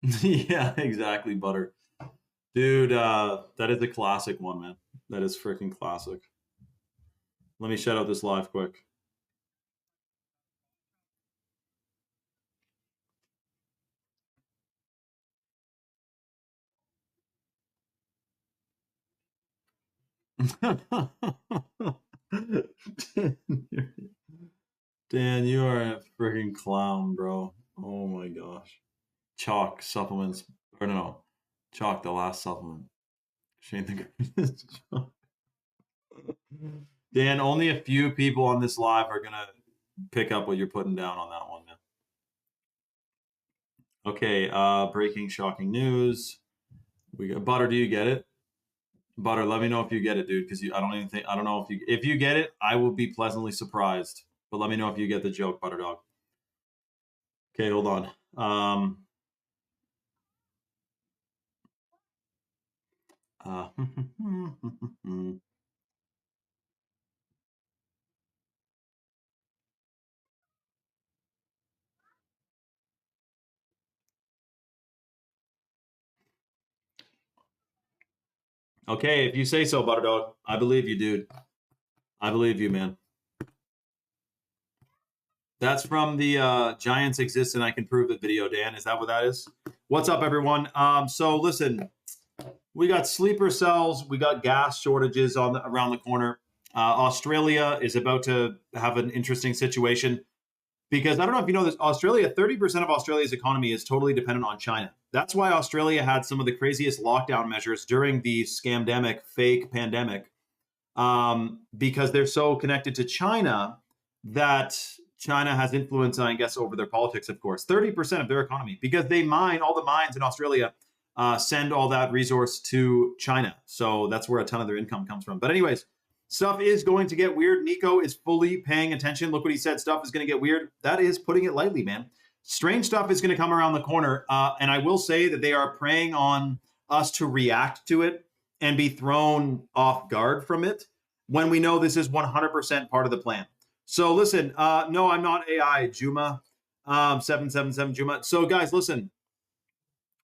Yeah, exactly, Butter. Dude, that is a classic one, man. That is freaking classic. Let me shout out this live quick. Dan, you are a freaking clown, bro. Oh my gosh. Chalk supplements. Or no. Chalk, the last supplement. Shane the greatest. Dan, only a few people on this live are gonna pick up what you're putting down on that one, man. Okay, breaking shocking news. We got Butter, do you get it? Butter, let me know if you get it, dude, because I don't know if you get it, I will be pleasantly surprised. But let me know if you get the joke, Butter Dog. Okay, hold on. Uh, okay, if you say so, Butter Dog, I believe you, dude. I believe you, man. That's from the Giants Exist and I Can Prove It video, Dan. Is that what that is? What's up, everyone? So listen, we got sleeper cells, we got gas shortages around the corner. Australia is about to have an interesting situation because I don't know if you know this, Australia, 30% of Australia's economy is totally dependent on China. That's why Australia had some of the craziest lockdown measures during the scamdemic, fake pandemic, because they're so connected to China that China has influence, I guess, over their politics, of course. 30% of their economy, because they mine, all the mines in Australia send all that resource to China. So that's where a ton of their income comes from. But anyways, stuff is going to get weird. Nico is fully paying attention. Look what he said. Stuff is going to get weird. That is putting it lightly, man. Strange stuff is going to come around the corner. And I will say that they are preying on us to react to it and be thrown off guard from it when we know this is 100% part of the plan. So listen, no, I'm not AI, Juma, 777 Juma. So guys, listen,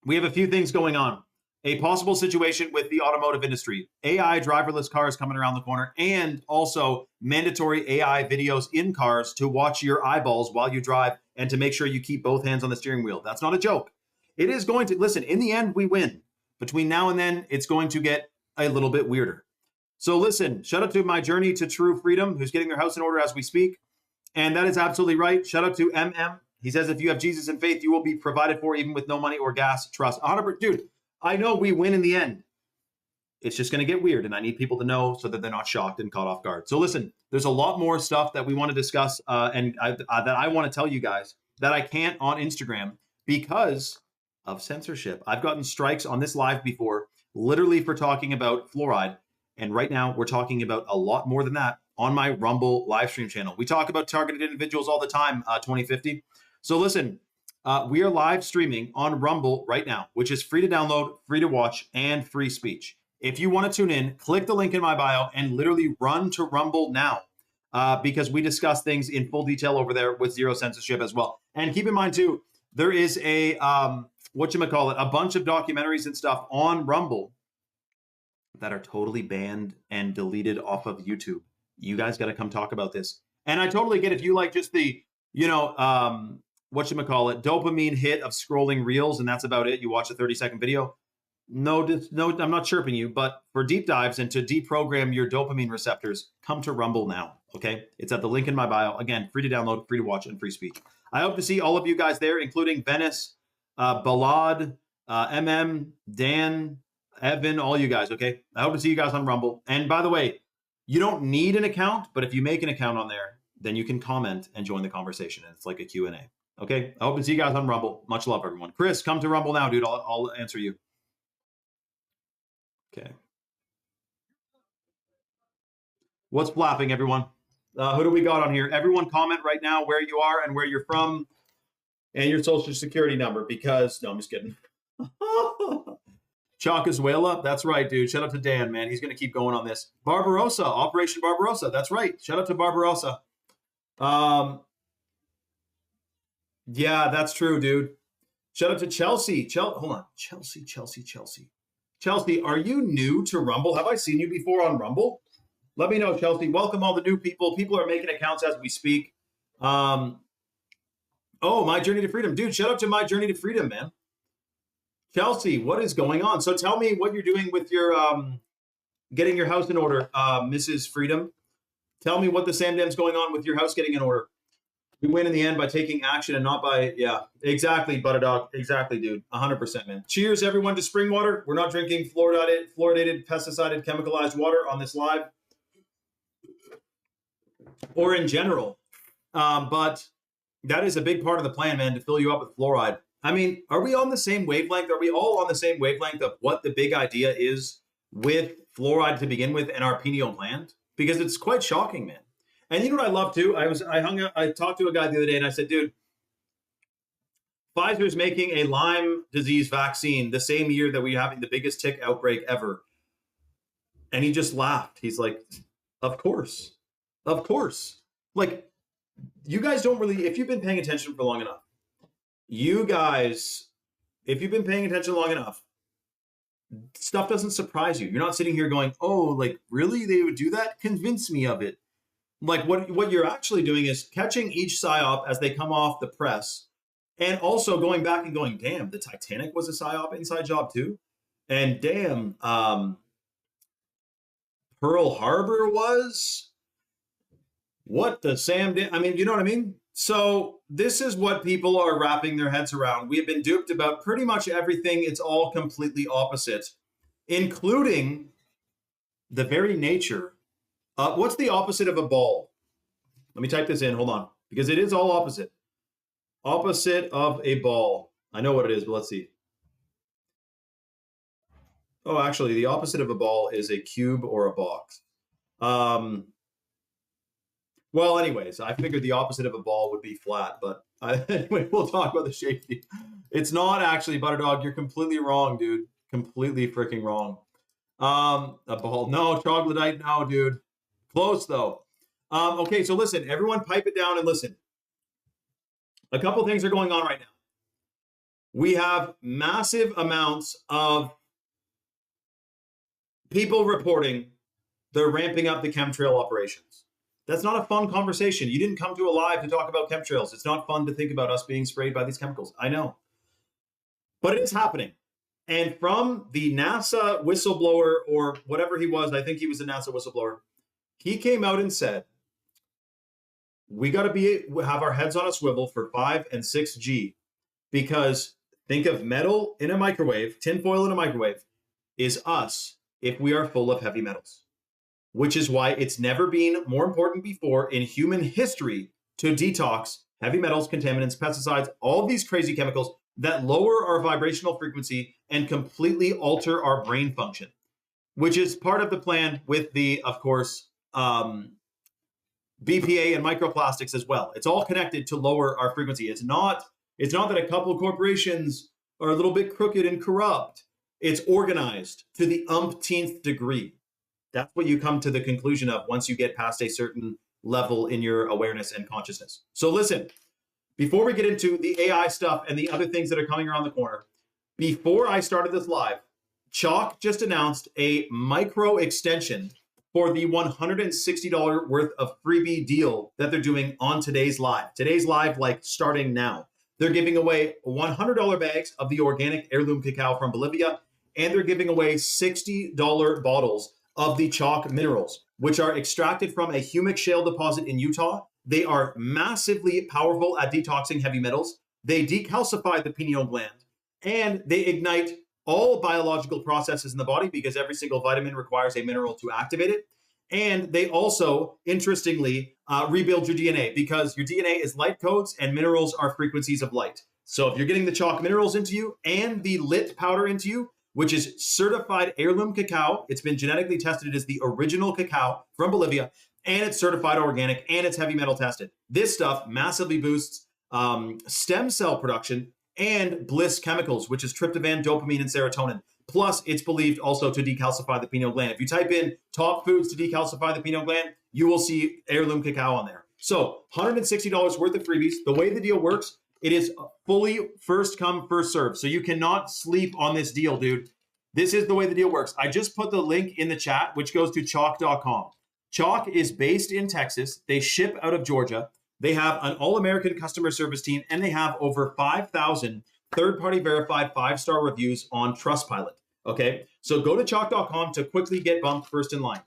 we have a few things going on. A possible situation with the automotive industry, AI driverless cars coming around the corner, and also mandatory AI videos in cars to watch your eyeballs while you drive and to make sure you keep both hands on the steering wheel. That's not a joke. It is going to, listen, in the end, we win. Between now and then, it's going to get a little bit weirder. So listen, shout out to My Journey to True Freedom, who's getting their house in order as we speak. And that is absolutely right. Shout out to MM. He says, if you have Jesus and faith, you will be provided for even with no money or gas. Trust. 100%. Dude, I know we win in the end. It's just going to get weird, and I need people to know so that they're not shocked and caught off guard. So listen, there's a lot more stuff that we want to discuss that I want to tell you guys that I can't on Instagram because of censorship. I've gotten strikes on this live before, literally for talking about fluoride. And right now, we're talking about a lot more than that on my Rumble live stream channel. We talk about targeted individuals all the time, 2050. So listen, we are live streaming on Rumble right now, which is free to download, free to watch, and free speech. If you want to tune in, click the link in my bio and literally run to Rumble now because we discuss things in full detail over there with zero censorship as well. And keep in mind, too, there is a, a bunch of documentaries and stuff on Rumble that are totally banned and deleted off of YouTube. You guys got to come talk about this. And I totally get if you like just the, dopamine hit of scrolling reels, and that's about it. You watch a 30-second video. No, I'm not chirping you, but for deep dives and to deprogram your dopamine receptors, come to Rumble now, okay? It's at the link in my bio. Again, free to download, free to watch, and free speech. I hope to see all of you guys there, including Venice, Balad, MM, Dan, Evan, all you guys, okay? I hope to see you guys on Rumble. And by the way, you don't need an account, but if you make an account on there, then you can comment and join the conversation. And it's like a Q&A, okay? I hope to see you guys on Rumble. Much love, everyone. Chris, come to Rumble now, dude. I'll answer you. Okay. What's flapping, everyone? Who do we got on here? Everyone comment right now where you are and where you're from and your social security number because, no, I'm just kidding. Chacazuela, that's right, dude. Shout out to Dan, man. He's going to keep going on this. Barbarossa, Operation Barbarossa. That's right. Shout out to Barbarossa. Yeah, that's true, dude. Shout out to Chelsea. Hold on. Chelsea. Chelsea, are you new to Rumble? Have I seen you before on Rumble? Let me know, Chelsea. Welcome all the new people. People are making accounts as we speak. Oh, My Journey to Freedom. Dude, shout out to My Journey to Freedom, man. Chelsea, what is going on? So tell me what you're doing with your getting your house in order, Mrs. Freedom. Tell me what the Samdam's going on with your house getting in order. We win in the end by taking action and not by, yeah, exactly, Butterdog. Exactly, dude. 100%, man. Cheers, everyone, to spring water. We're not drinking fluoridated, pesticided, chemicalized water on this live or in general. But that is a big part of the plan, man, to fill you up with fluoride. I mean, are we on the same wavelength? Are we all on the same wavelength of what the big idea is with fluoride to begin with in our pineal gland? Because it's quite shocking, man. And you know what I love too? I talked to a guy the other day and I said, dude, Pfizer's making a Lyme disease vaccine the same year that we're having the biggest tick outbreak ever. And he just laughed. He's like, of course. Of course. Like, you guys don't really, if you've been paying attention for long enough, stuff doesn't surprise you. You're not sitting here going, oh, like, really? They would do that? Convince me of it. Like, what you're actually doing is catching each PSYOP as they come off the press, and also going back and going, damn, the Titanic was a PSYOP inside job too? And damn, Pearl Harbor was? What the Sam did? I mean, you know what I mean? So this is what people are wrapping their heads around. We have been duped about pretty much everything. It's all completely opposite, including the very nature. What's the opposite of a ball? Let me type this in. Hold on. Because it is all opposite. Opposite of a ball. I know what it is, but let's see. Oh, actually, the opposite of a ball is a cube or a box. Well, anyways, I figured the opposite of a ball would be flat, but anyway, we'll talk about the shape. It's not actually, Butterdog. You're completely wrong, dude. Completely freaking wrong. A ball. No, troglodyte. No, dude. Close, though. Okay, so listen, everyone pipe it down and listen. A couple things are going on right now. We have massive amounts of people reporting they're ramping up the chemtrail operations. That's not a fun conversation. You didn't come to a live to talk about chemtrails. It's not fun to think about us being sprayed by these chemicals. I know. But it is happening. And from the NASA whistleblower, or whatever he was, I think he was a NASA whistleblower, he came out and said, we got to have our heads on a swivel for 5 and 6G, because think of metal in a microwave, tinfoil in a microwave, is us if we are full of heavy metals, which is why it's never been more important before in human history to detox heavy metals, contaminants, pesticides, all these crazy chemicals that lower our vibrational frequency and completely alter our brain function, which is part of the plan with the, of course, BPA and microplastics as well. It's all connected to lower our frequency. It's not that a couple of corporations are a little bit crooked and corrupt. It's organized to the umpteenth degree. That's what you come to the conclusion of once you get past a certain level in your awareness and consciousness. So listen, before we get into the AI stuff and the other things that are coming around the corner, before I started this live, Chalk just announced a micro extension for the $160 worth of freebie deal that they're doing on today's live. Today's live, like starting now. They're giving away $100 bags of the organic heirloom cacao from Bolivia, and they're giving away $60 bottles of the chalk minerals, which are extracted from a humic shale deposit in Utah. They are massively powerful at detoxing heavy metals. They decalcify the pineal gland, and they ignite all biological processes in the body, because every single vitamin requires a mineral to activate it. And they also, interestingly, rebuild your DNA, because your DNA is light codes and minerals are frequencies of light. So if you're getting the chalk minerals into you and the lit powder into you, which is certified heirloom cacao, it's been genetically tested as the original cacao from Bolivia, and it's certified organic, and it's heavy metal tested. This stuff massively boosts stem cell production and bliss chemicals, which is tryptophan, dopamine, and serotonin. Plus, it's believed also to decalcify the pineal gland. If you type in top foods to decalcify the pineal gland, you will see heirloom cacao on there. So $160 worth of freebies. The way the deal works It is fully first come, first serve. So you cannot sleep on this deal, dude. This is the way the deal works. I just put the link in the chat, which goes to chalk.com. Chalk is based in Texas. They ship out of Georgia. They have an all-American customer service team, and they have over 5,000 third-party verified 5-star reviews on Trustpilot. Okay, so go to chalk.com to quickly get bumped first in line.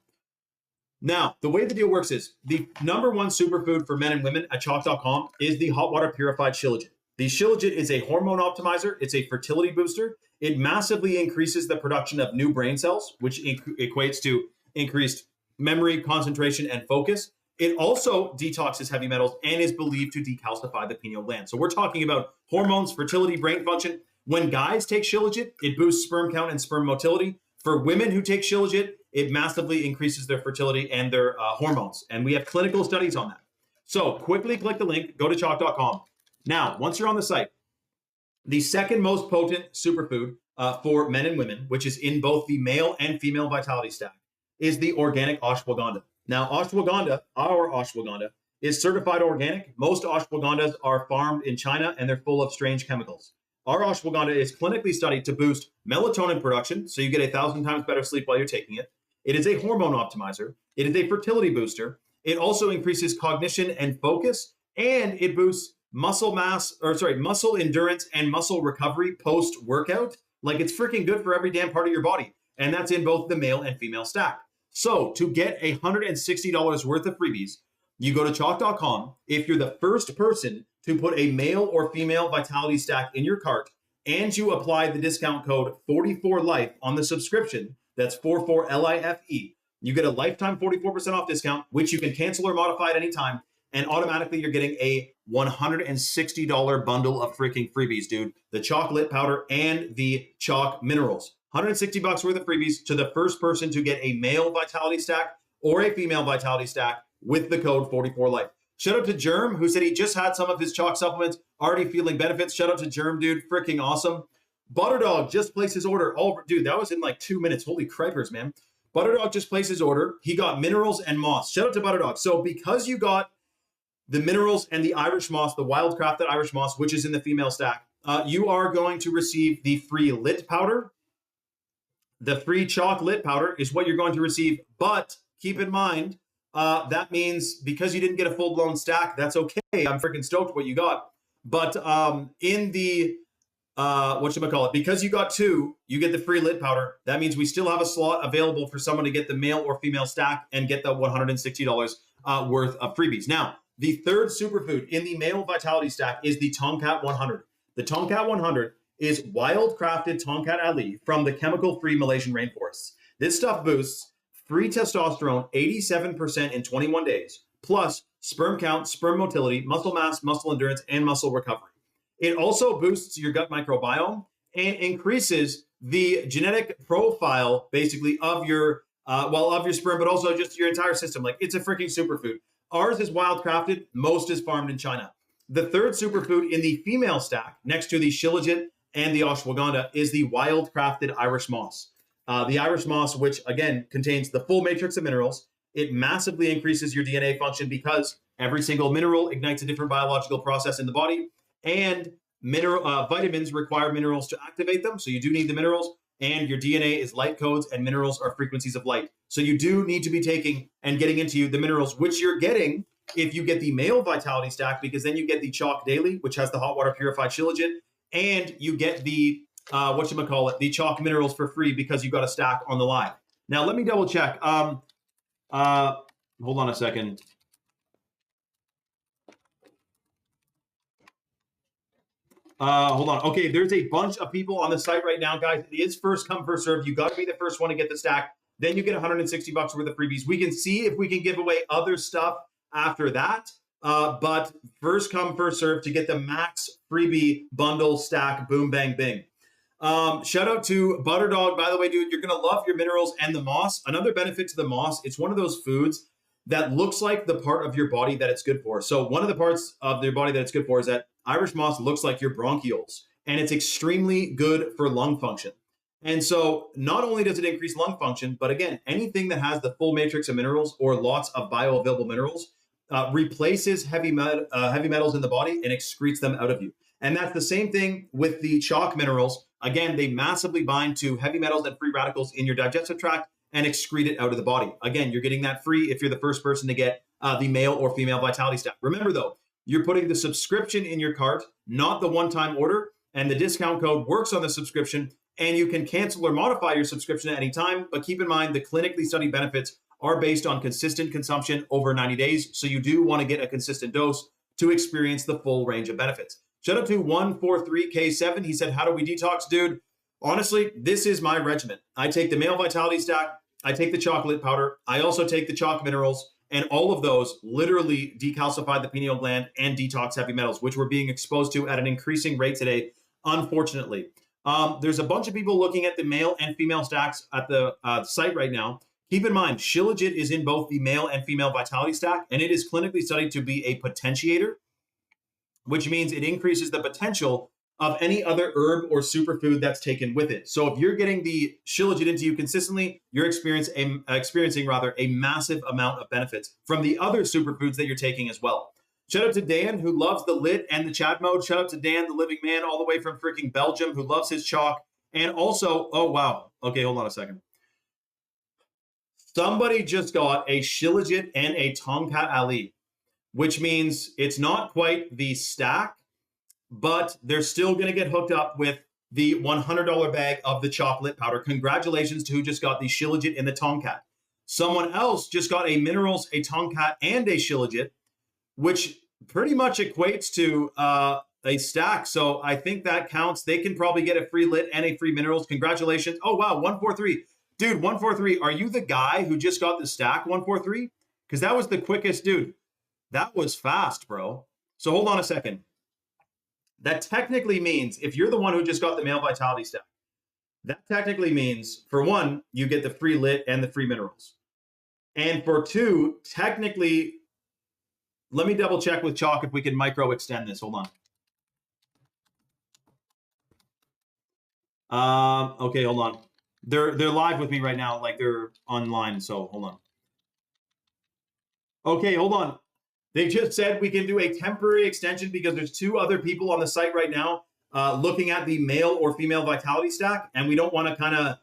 Now, the way the deal works is the #1 superfood for men and women at chalk.com is the hot water purified Shilajit. The Shilajit is a hormone optimizer. It's a fertility booster. It massively increases the production of new brain cells, which equates to increased memory, concentration, and focus. It also detoxes heavy metals and is believed to decalcify the pineal gland. So we're talking about hormones, fertility, brain function. When guys take Shilajit, it boosts sperm count and sperm motility. For women who take Shilajit, it massively increases their fertility and their hormones. And we have clinical studies on that. So quickly click the link, go to chalk.com. Now, once you're on the site, the second most potent superfood for men and women, which is in both the male and female vitality stack, is the organic ashwagandha. Now, ashwagandha, our ashwagandha, is certified organic. Most ashwagandhas are farmed in China and they're full of strange chemicals. Our ashwagandha is clinically studied to boost melatonin production, so you get 1,000 times better sleep while you're taking it. It is a hormone optimizer. It is a fertility booster. It also increases cognition and focus, and it boosts muscle endurance and muscle recovery post-workout. Like, it's freaking good for every damn part of your body. And that's in both the male and female stack. So to get $160 worth of freebies, you go to chalk.com. If you're the first person to put a male or female vitality stack in your cart and you apply the discount code 44LIFE on the subscription, that's 44LIFE, you get a lifetime 44% off discount, which you can cancel or modify at any time. And automatically you're getting a $160 bundle of freaking freebies, dude. The chocolate powder and the chalk minerals. $160 worth of freebies to the first person to get a male vitality stack or a female vitality stack with the code 44LIFE. Shout out to Germ, who said he just had some of his chalk supplements, already feeling benefits. Shout out to Germ, dude. Freaking awesome. Butterdog just placed his order. Oh, dude, that was in like 2 minutes. Holy cripers, man. Butterdog just placed his order. He got minerals and moss. Shout out to Butterdog. So because you got the minerals and the Irish moss, the wild crafted Irish moss, which is in the female stack, you are going to receive the free lit powder. The free chalk lit powder is what you're going to receive. But keep in mind, that means because you didn't get a full-blown stack, that's okay. I'm freaking stoked what you got. But in the, because you got 2, you get the free lit powder. That means we still have a slot available for someone to get the male or female stack and get the $160 worth of freebies. Now, the third superfood in the male vitality stack is the Tomcat 100. The Tomcat 100 is wild crafted Tomcat Ali from the chemical-free Malaysian rainforests. This stuff boosts free testosterone 87% in 21 days, plus sperm count, sperm motility, muscle mass, muscle endurance, and muscle recovery. It also boosts your gut microbiome and increases the genetic profile, basically, of your sperm, but also just your entire system. Like, it's a freaking superfood. Ours is wild crafted. Most is farmed in China. The third superfood in the female stack, next to the Shilajit and the ashwagandha, is the wild crafted Irish moss. The Irish moss, which again contains the full matrix of minerals, it massively increases your DNA function because every single mineral ignites a different biological process in the body, and vitamins require minerals to activate them. So you do need the minerals, and your DNA is light codes and minerals are frequencies of light. So you do need to be taking and getting into the minerals, which you're getting if you get the male vitality stack, because then you get the chalk daily, which has the hot water purified Shilajit, and you get the the chalk minerals for free because you got a stack on the live. Now let me double check. Hold on a second. Hold on. Okay, there's a bunch of people on the site right now, guys. It is first come, first serve. You got to be the first one to get the stack. Then you get $160 worth of freebies. We can see if we can give away other stuff after that. But first come, first serve to get the max freebie bundle stack. Boom, bang, bing. Shout out to Butterdog. By the way, dude, you're going to love your minerals and the moss. Another benefit to the moss, it's one of those foods that looks like the part of your body that it's good for. So one of the parts of your body that it's good for is that Irish moss looks like your bronchioles, and it's extremely good for lung function. And so not only does it increase lung function, but again, anything that has the full matrix of minerals or lots of bioavailable minerals replaces heavy metals in the body and excretes them out of you. And that's the same thing with the chalk minerals. Again, they massively bind to heavy metals and free radicals in your digestive tract and excrete it out of the body. Again, you're getting that free if you're the first person to get the male or female vitality stack. Remember though, you're putting the subscription in your cart, not the one-time order, and the discount code works on the subscription, and you can cancel or modify your subscription at any time. But keep in mind, the clinically studied benefits are based on consistent consumption over 90 days. So you do want to get a consistent dose to experience the full range of benefits. Shout out to 143K7. He said, how do we detox, dude? Honestly, this is my regimen. I take the male vitality stack. I take the chocolate powder. I also take the chalk minerals. And all of those literally decalcify the pineal gland and detox heavy metals, which we're being exposed to at an increasing rate today, unfortunately. There's a bunch of people looking at the male and female stacks at the site right now. Keep in mind, Shilajit is in both the male and female vitality stack, and it is clinically studied to be a potentiator, which means it increases the potential of any other herb or superfood that's taken with it. So if you're getting the Shilajit into you consistently, you're experiencing a massive amount of benefits from the other superfoods that you're taking as well. Shout out to Dan, who loves the lit and the chat mode. Shout out to Dan, the living man, all the way from freaking Belgium, who loves his chalk. And also, oh, wow. Okay, hold on a second. Somebody just got a Shilajit and a Tongkat Ali, which means it's not quite the stack, but they're still going to get hooked up with the $100 bag of the chocolate powder. Congratulations to who just got the Shilajit and the Tongkat. Someone else just got a minerals, a Tongkat, and a Shilajit, which pretty much equates to a stack. So I think that counts. They can probably get a free lit and a free minerals. Congratulations. Oh, wow, 143. Dude, 143, are you the guy who just got the stack, 143? Because that was the quickest, dude. That was fast, bro. So hold on a second. That technically means, if you're the one who just got the male vitality stack, that technically means, for one, you get the free lit and the free minerals. And for two, technically, let me double check with Chalk if we can micro extend this. Hold on. Okay, hold on. They're live with me right now, like they're online, so hold on. Okay, hold on. They just said we can do a temporary extension because there's two other people on the site right now looking at the male or female vitality stack, and we don't want to kind of,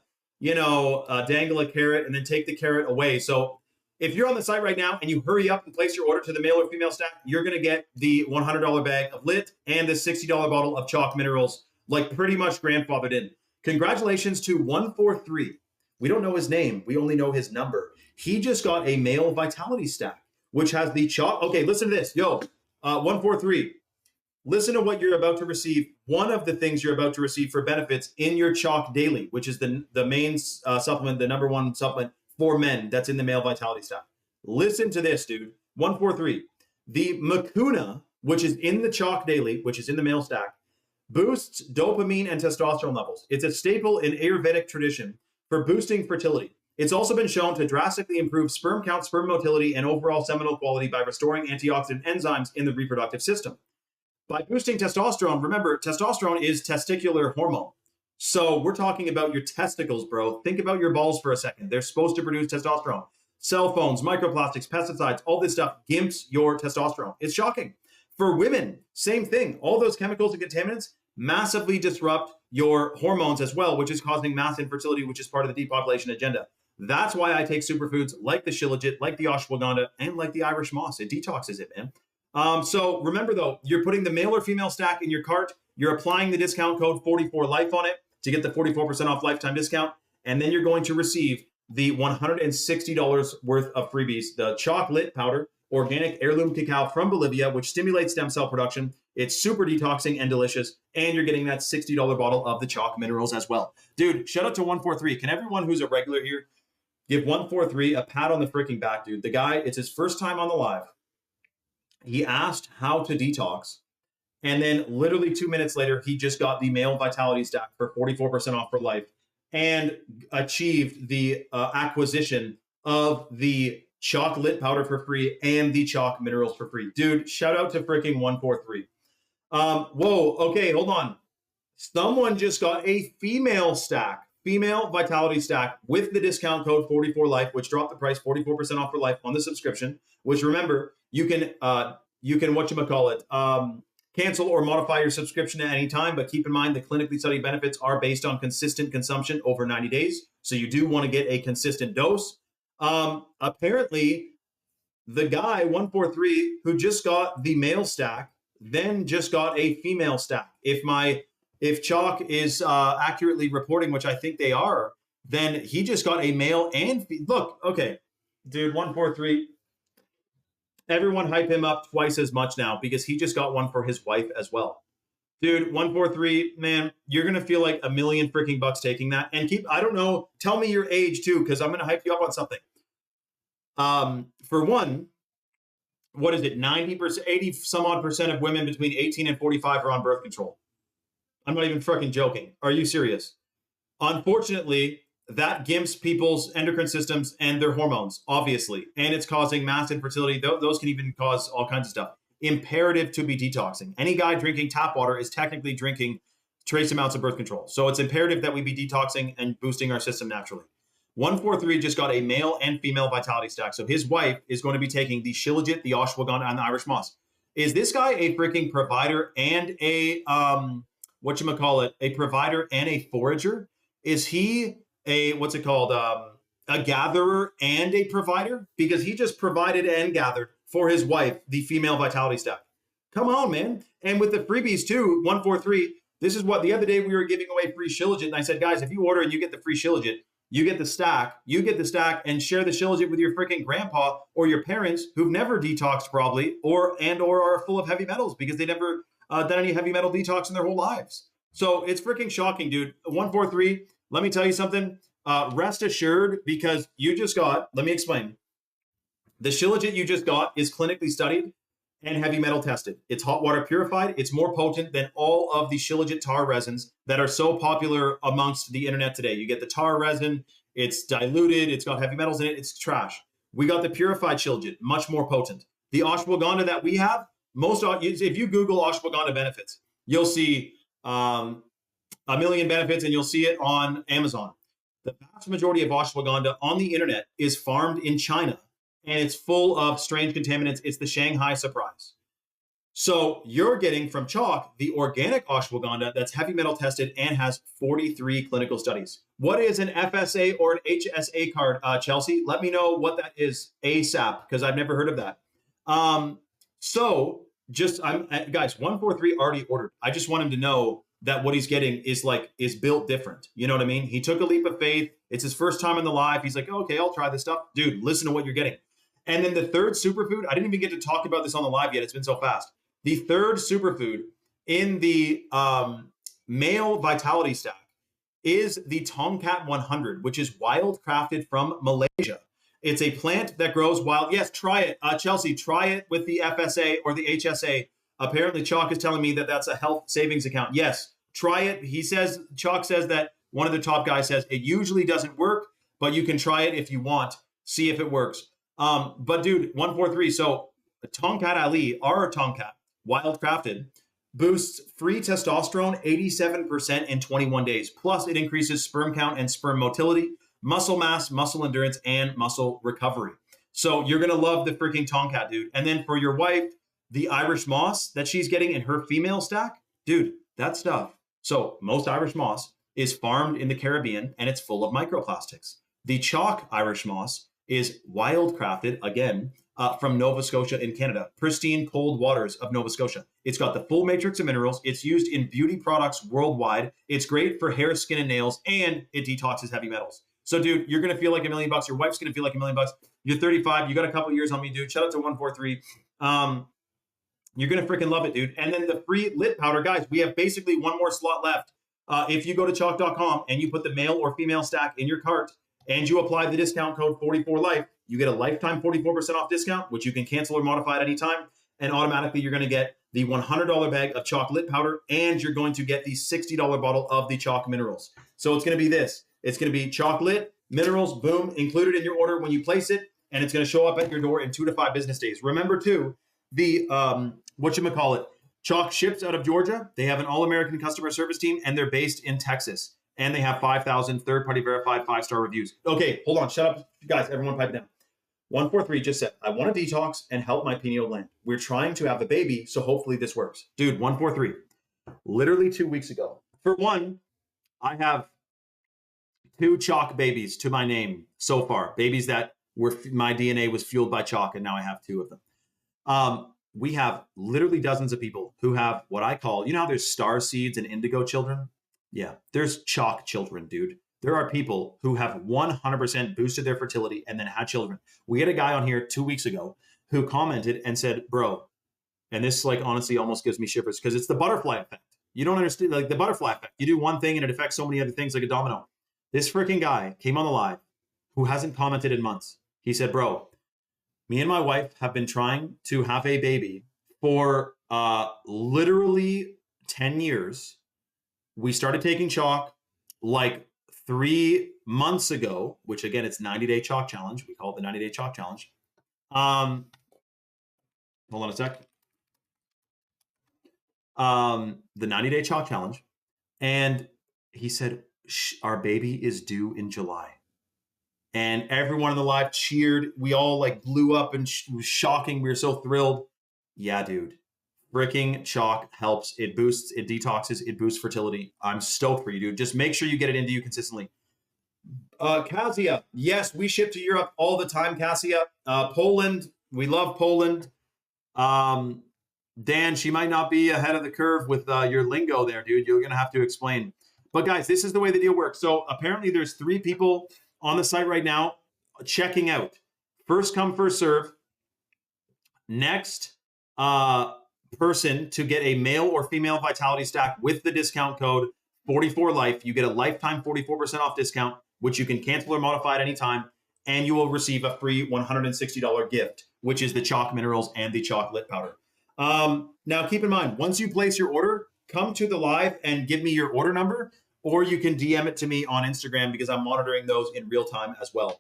dangle a carrot and then take the carrot away. So if you're on the site right now and you hurry up and place your order to the male or female stack, you're going to get the $100 bag of lit and the $60 bottle of chalk minerals, like pretty much grandfathered in. Congratulations to 143. We don't know his name. We only know his number. He just got a male vitality stack, which has the chalk. Okay, listen to this. 143. Listen to what you're about to receive. One of the things you're about to receive for benefits in your chalk daily, which is the main supplement, the #1 supplement for men that's in the male vitality stack. Listen to this, dude. 143. The Mucuna, which is in the chalk daily, which is in the male stack, boosts dopamine and testosterone levels. It's a staple in Ayurvedic tradition for boosting fertility. It's also been shown to drastically improve sperm count, sperm motility, and overall seminal quality by restoring antioxidant enzymes in the reproductive system. By boosting testosterone, remember, testosterone is testicular hormone. So we're talking about your testicles, bro. Think about your balls for a second. They're supposed to produce testosterone. Cell phones, microplastics, pesticides, all this stuff gimps your testosterone. It's shocking. For women, same thing. All those chemicals and contaminants massively disrupt your hormones as well, which is causing mass infertility, which is part of the depopulation agenda. That's why I take superfoods like the Shilajit, like the ashwagandha, and like the Irish moss. It detoxes it, man. So remember, though, you're putting the male or female stack in your cart. You're applying the discount code 44LIFE on it to get the 44% off lifetime discount. And then you're going to receive the $160 worth of freebies, the chocolate powder, organic heirloom cacao from Bolivia, which stimulates stem cell production. It's super detoxing and delicious. And you're getting that $60 bottle of the chalk minerals as well. Dude, shout out to 143. Can everyone who's a regular here give 143 a pat on the freaking back, dude? The guy, it's his first time on the live. He asked how to detox. And then literally 2 minutes later, he just got the male vitality stack for 44% off for life and achieved the acquisition of the chocolate powder for free and the chalk minerals for free. Dude, shout out to freaking 143. Whoa, okay, hold on. Someone just got a female vitality stack with the discount code 44LIFE, which dropped the price 44% off for life on the subscription, which remember, you can whatchamacallit, Cancel or modify your subscription at any time, but keep in mind the clinically studied benefits are based on consistent consumption over 90 days. So you do want to get a consistent dose. Apparently, the guy, 143, who just got the male stack, then just got a female stack. If Chalk is accurately reporting, which I think they are, then he just got a male and look, okay, dude, 143. Everyone hype him up twice as much now because he just got one for his wife as well. Dude, 143, man, you're going to feel like $1 million freaking bucks taking that. And I don't know, tell me your age too, because I'm going to hype you up on something. For one, what is it? 90%, 80 some odd percent of women between 18 and 45 are on birth control. I'm not even freaking joking. Are you serious? Unfortunately, that gimps people's endocrine systems and their hormones, obviously, and it's causing mass infertility. Those can even cause all kinds of stuff. Imperative to be detoxing. Any guy drinking tap water is technically drinking trace amounts of birth control. So it's imperative that we be detoxing and boosting our system naturally. 143 just got a male and female vitality stack. So his wife is going to be taking the Shilajit, the ashwagandha, and the Irish moss. Is this guy a freaking provider and a, a provider and a forager? Is he a, a gatherer and a provider? Because he just provided and gathered for his wife, the female vitality stack. Come on, man. And with the freebies too, 143, this is what, the other day we were giving away free Shilajit, and I said, guys, if you order and you get the free Shilajit, you get the stack, and share the Shilajit with your freaking grandpa or your parents who've never detoxed probably, or are full of heavy metals because they never done any heavy metal detox in their whole lives. So it's freaking shocking, dude. 143, let me tell you something. Rest assured, because you just got, let me explain. The Shilajit you just got is clinically studied and heavy metal tested. It's hot water purified. It's more potent than all of the Shilajit tar resins that are so popular amongst the internet today. You get the tar resin, it's diluted, it's got heavy metals in it, it's trash. We got the purified Shilajit, much more potent. The ashwagandha that we have, if you Google ashwagandha benefits, you'll see 1 million benefits and you'll see it on Amazon. The vast majority of ashwagandha on the internet is farmed in China, and it's full of strange contaminants. It's the Shanghai surprise. So you're getting from Chalk the organic ashwagandha that's heavy metal tested and has 43 clinical studies. What is an FSA or an HSA card, Chelsea? Let me know what that is ASAP, because I've never heard of that. Guys, 143 already ordered. I just want him to know that what he's getting is built different. You know what I mean? He took a leap of faith. It's his first time in the live. He's like, okay, I'll try this stuff. Dude, listen to what you're getting. And then the third superfood, I didn't even get to talk about this on the live yet. It's been so fast. The third superfood in the male vitality stack is the Tomcat 100, which is wild crafted from Malaysia. It's a plant that grows wild. Yes, try it. Chelsea, try it with the FSA or the HSA. Apparently, Chalk is telling me that that's a health savings account. Yes, try it. Chalk says that one of the top guys says it usually doesn't work, but you can try it if you want. See if it works. But dude, 143. So Tomcat Ali, our Tomcat, wild crafted, boosts free testosterone 87% in 21 days. Plus, it increases sperm count and sperm motility, muscle mass, muscle endurance, and muscle recovery. So you're going to love the freaking Tomcat, dude. And then for your wife, the Irish moss that she's getting in her female stack, dude, that stuff. So most Irish moss is farmed in the Caribbean and it's full of microplastics. The Chalk Irish moss is wild crafted, again, from Nova Scotia in Canada, pristine cold waters of Nova Scotia. It's got the full matrix of minerals. It's used in beauty products worldwide. It's great for hair, skin, and nails, and it detoxes heavy metals. So, dude, you're going to feel like $1 million. Your wife's going to feel like $1 million. You're 35. You got a couple years on me, dude. Shout out to 143. You're going to freaking love it, dude. And then the free lit powder, guys, we have basically one more slot left. If you go to chalk.com and you put the male or female stack in your cart and you apply the discount code 44life, you get a lifetime 44% off discount, which you can cancel or modify at any time. And automatically, you're going to get the $100 bag of Chalk lit powder, and you're going to get the $60 bottle of the Chalk minerals. So it's going to be this. It's going to be Chalk lit, minerals, boom, included in your order when you place it, and it's going to show up at your door in 2 to 5 business days. Remember, too, the, Chalk ships out of Georgia. They have an all-American customer service team, and they're based in Texas. And they have 5,000 third-party verified 5-star reviews. Okay, hold on. Shut up. Guys, everyone pipe down. 143 just said, I want to detox and help my pineal gland. We're trying to have a baby, so hopefully this works. Dude, 143, literally 2 weeks ago. For one, I have 2 chalk babies to my name so far. Babies that were, my DNA was fueled by chalk, and now I have 2 of them. We have literally dozens of people who have what I call, you know how there's star seeds and indigo children? Yeah, there's chalk children, dude. There are people who have 100% boosted their fertility and then had children. We had a guy on here 2 weeks ago who commented and said, bro, and this like honestly almost gives me shivers because it's the butterfly effect. You don't understand, like the butterfly effect. You do one thing and it affects so many other things like a domino. This freaking guy came on the live who hasn't commented in months. He said, bro, me and my wife have been trying to have a baby for literally 10 years. We started taking chalk like 3 months ago, which again, it's 90-day chalk challenge. We call it the 90-day chalk challenge. Hold on a sec. The 90-day chalk challenge. And he said, our baby is due in July. And everyone in the live cheered. We all like blew up and it was shocking. We were so thrilled. Yeah, dude. Freaking chalk helps. It boosts, it detoxes, it boosts fertility. I'm stoked for you, dude. Just make sure you get it into you consistently. Cassia, yes, we ship to Europe all the time, Cassia. Poland, we love Poland. Dan, she might not be ahead of the curve with your lingo there, dude. You're going to have to explain. But guys, this is the way the deal works. So apparently there's 3 people on the site right now checking out. First come, first serve. Next person to get a male or female vitality stack with the discount code 44life. You get a lifetime 44% off discount, which you can cancel or modify at any time. And you will receive a free $160 gift, which is the chalk minerals and the chocolate powder. Now, keep in mind, once you place your order, come to the live and give me your order number, or you can DM it to me on Instagram because I'm monitoring those in real time as well.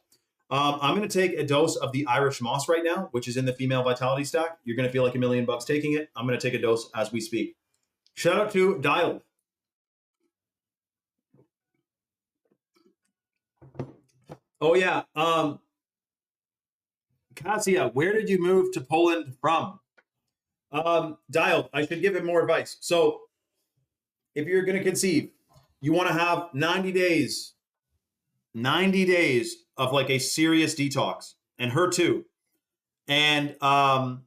I'm going to take a dose of the Irish moss right now, which is in the female vitality stack. You're going to feel like $1,000,000 taking it. I'm going to take a dose as we speak. Shout out to Dial. Oh yeah. Cassia, where did you move to Poland from? Dial, I should give him more advice. So if you're going to conceive, you want to have 90 days of like a serious detox, and her too. And to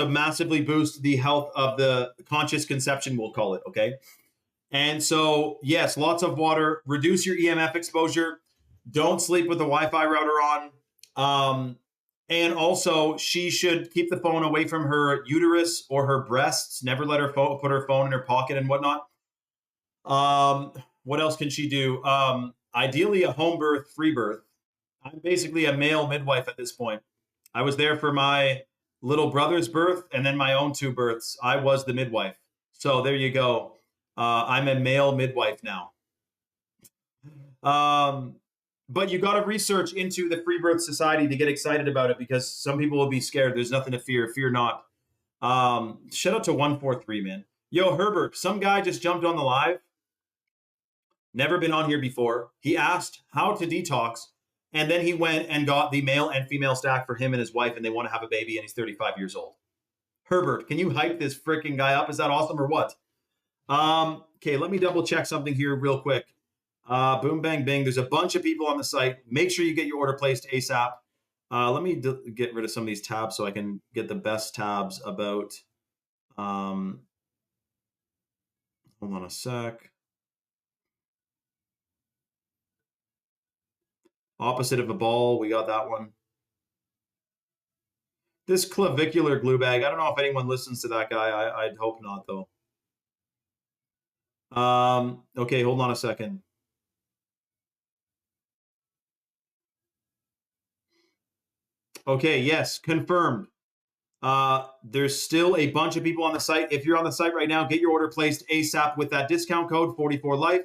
massively boost the health of the conscious conception, we'll call it, okay? And so, yes, lots of water, reduce your EMF exposure, don't sleep with the Wi-Fi router on. And also, she should keep the phone away from her uterus or her breasts. Never let her put her phone in her pocket and whatnot. What else can she do? Ideally, a home birth, free birth. I'm basically a male midwife at this point. I was there for my little brother's birth and then my own 2 births. I was the midwife. So there you go. I'm a male midwife now. But you got to research into the Free Birth Society to get excited about it because some people will be scared. There's nothing to fear. Fear not. Shout out to 143, man. Yo, Herbert, some guy just jumped on the live. Never been on here before. He asked how to detox, and then he went and got the male and female stack for him and his wife, and they want to have a baby, and he's 35 years old. Herbert, can you hype this freaking guy up? Is that awesome or what? Okay, let me double check something here real quick. Boom, bang, bing. There's a bunch of people on the site. Make sure you get your order placed ASAP. Let me get rid of some of these tabs so I can get the best tabs about. Hold on a sec. Opposite of a ball, we got that one. This clavicular glue bag, I don't know if anyone listens to that guy. I'd hope not, though. Okay, hold on a second. Okay, yes, confirmed. There's still a bunch of people on the site. If you're on the site right now, get your order placed ASAP with that discount code 44life.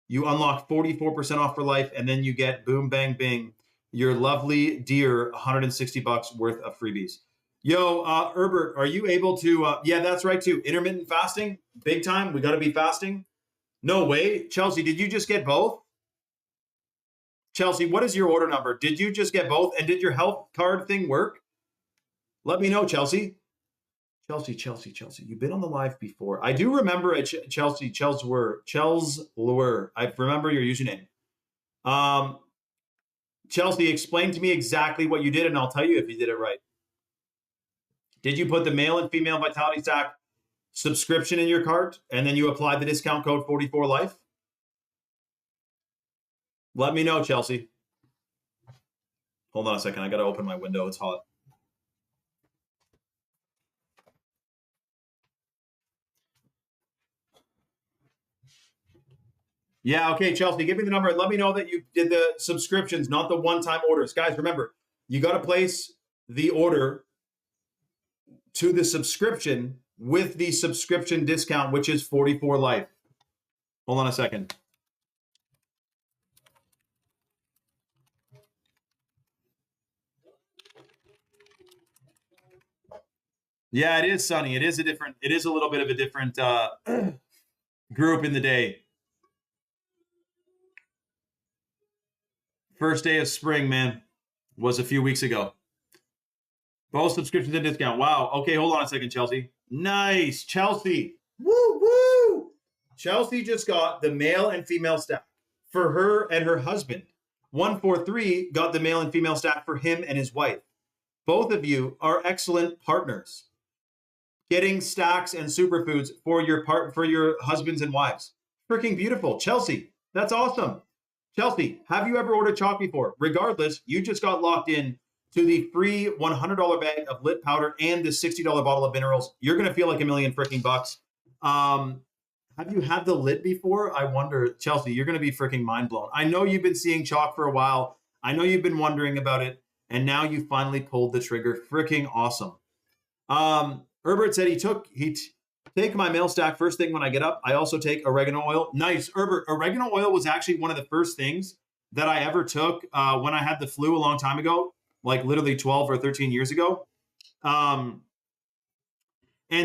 You unlock 44% off for life, and then you get boom, bang, bing, your lovely, dear $160 worth of freebies. Yo, Herbert, are you able to, yeah, that's right too. Intermittent fasting, big time. We got to be fasting. No way. Chelsea, did you just get both? Chelsea, what is your order number? Did you just get both? And did your health card thing work? Let me know, Chelsea. Chelsea. You've been on the live before. I do remember it, Chelsea. I remember your username. Chelsea, explain to me exactly what you did, and I'll tell you if you did it right. Did you put the male and female Vitality Stack subscription in your cart, and then you applied the discount code 44life? Let me know, Chelsea. Hold on a second. I got to open my window. It's hot. Yeah, okay, Chelsea, give me the number and let me know that you did the subscriptions, not the one-time orders. Guys, remember, you got to place the order to the subscription with the subscription discount, which is 44life. Hold on a second. Yeah, it is sunny. It is a little bit of a different group in the day. First day of spring, man, was a few weeks ago. Both subscriptions and discount. Wow. Okay, hold on a second, Chelsea. Nice. Chelsea. Woo! Chelsea just got the male and female stack for her and her husband. 143 got the male and female stack for him and his wife. Both of you are excellent partners. Getting stacks and superfoods for your husbands and wives. Freaking beautiful. Chelsea, that's awesome. Chelsea, have you ever ordered chalk before? Regardless, you just got locked in to the free $100 bag of lit powder and the $60 bottle of minerals. You're going to feel like a million freaking bucks. Have you had the lit before? I wonder, Chelsea, you're going to be freaking mind blown. I know you've been seeing chalk for a while. I know you've been wondering about it. And now you finally pulled the trigger. Freaking awesome. Herbert said he take my male stack first thing when I get up. I also take oregano oil. Nice. Herbert, oregano oil was actually one of the first things that I ever took when I had the flu a long time ago, like literally 12 or 13 years ago. And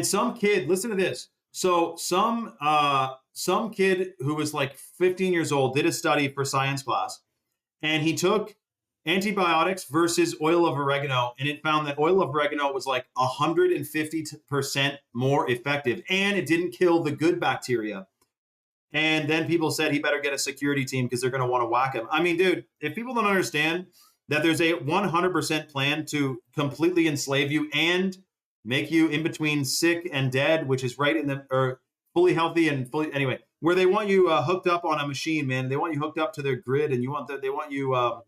some kid, listen to this. So some kid who was like 15 years old did a study for science class, and he took antibiotics versus oil of oregano, and it found that oil of oregano was like 150% more effective, and it didn't kill the good bacteria. And then people said he better get a security team because they're going to want to whack him. I mean, dude, if people don't understand that there's a 100% plan to completely enslave you and make you in between sick and dead, which is right in the, or fully healthy and fully, anyway, where they want you hooked up on a machine, man. They want you hooked up to their grid, and they want you,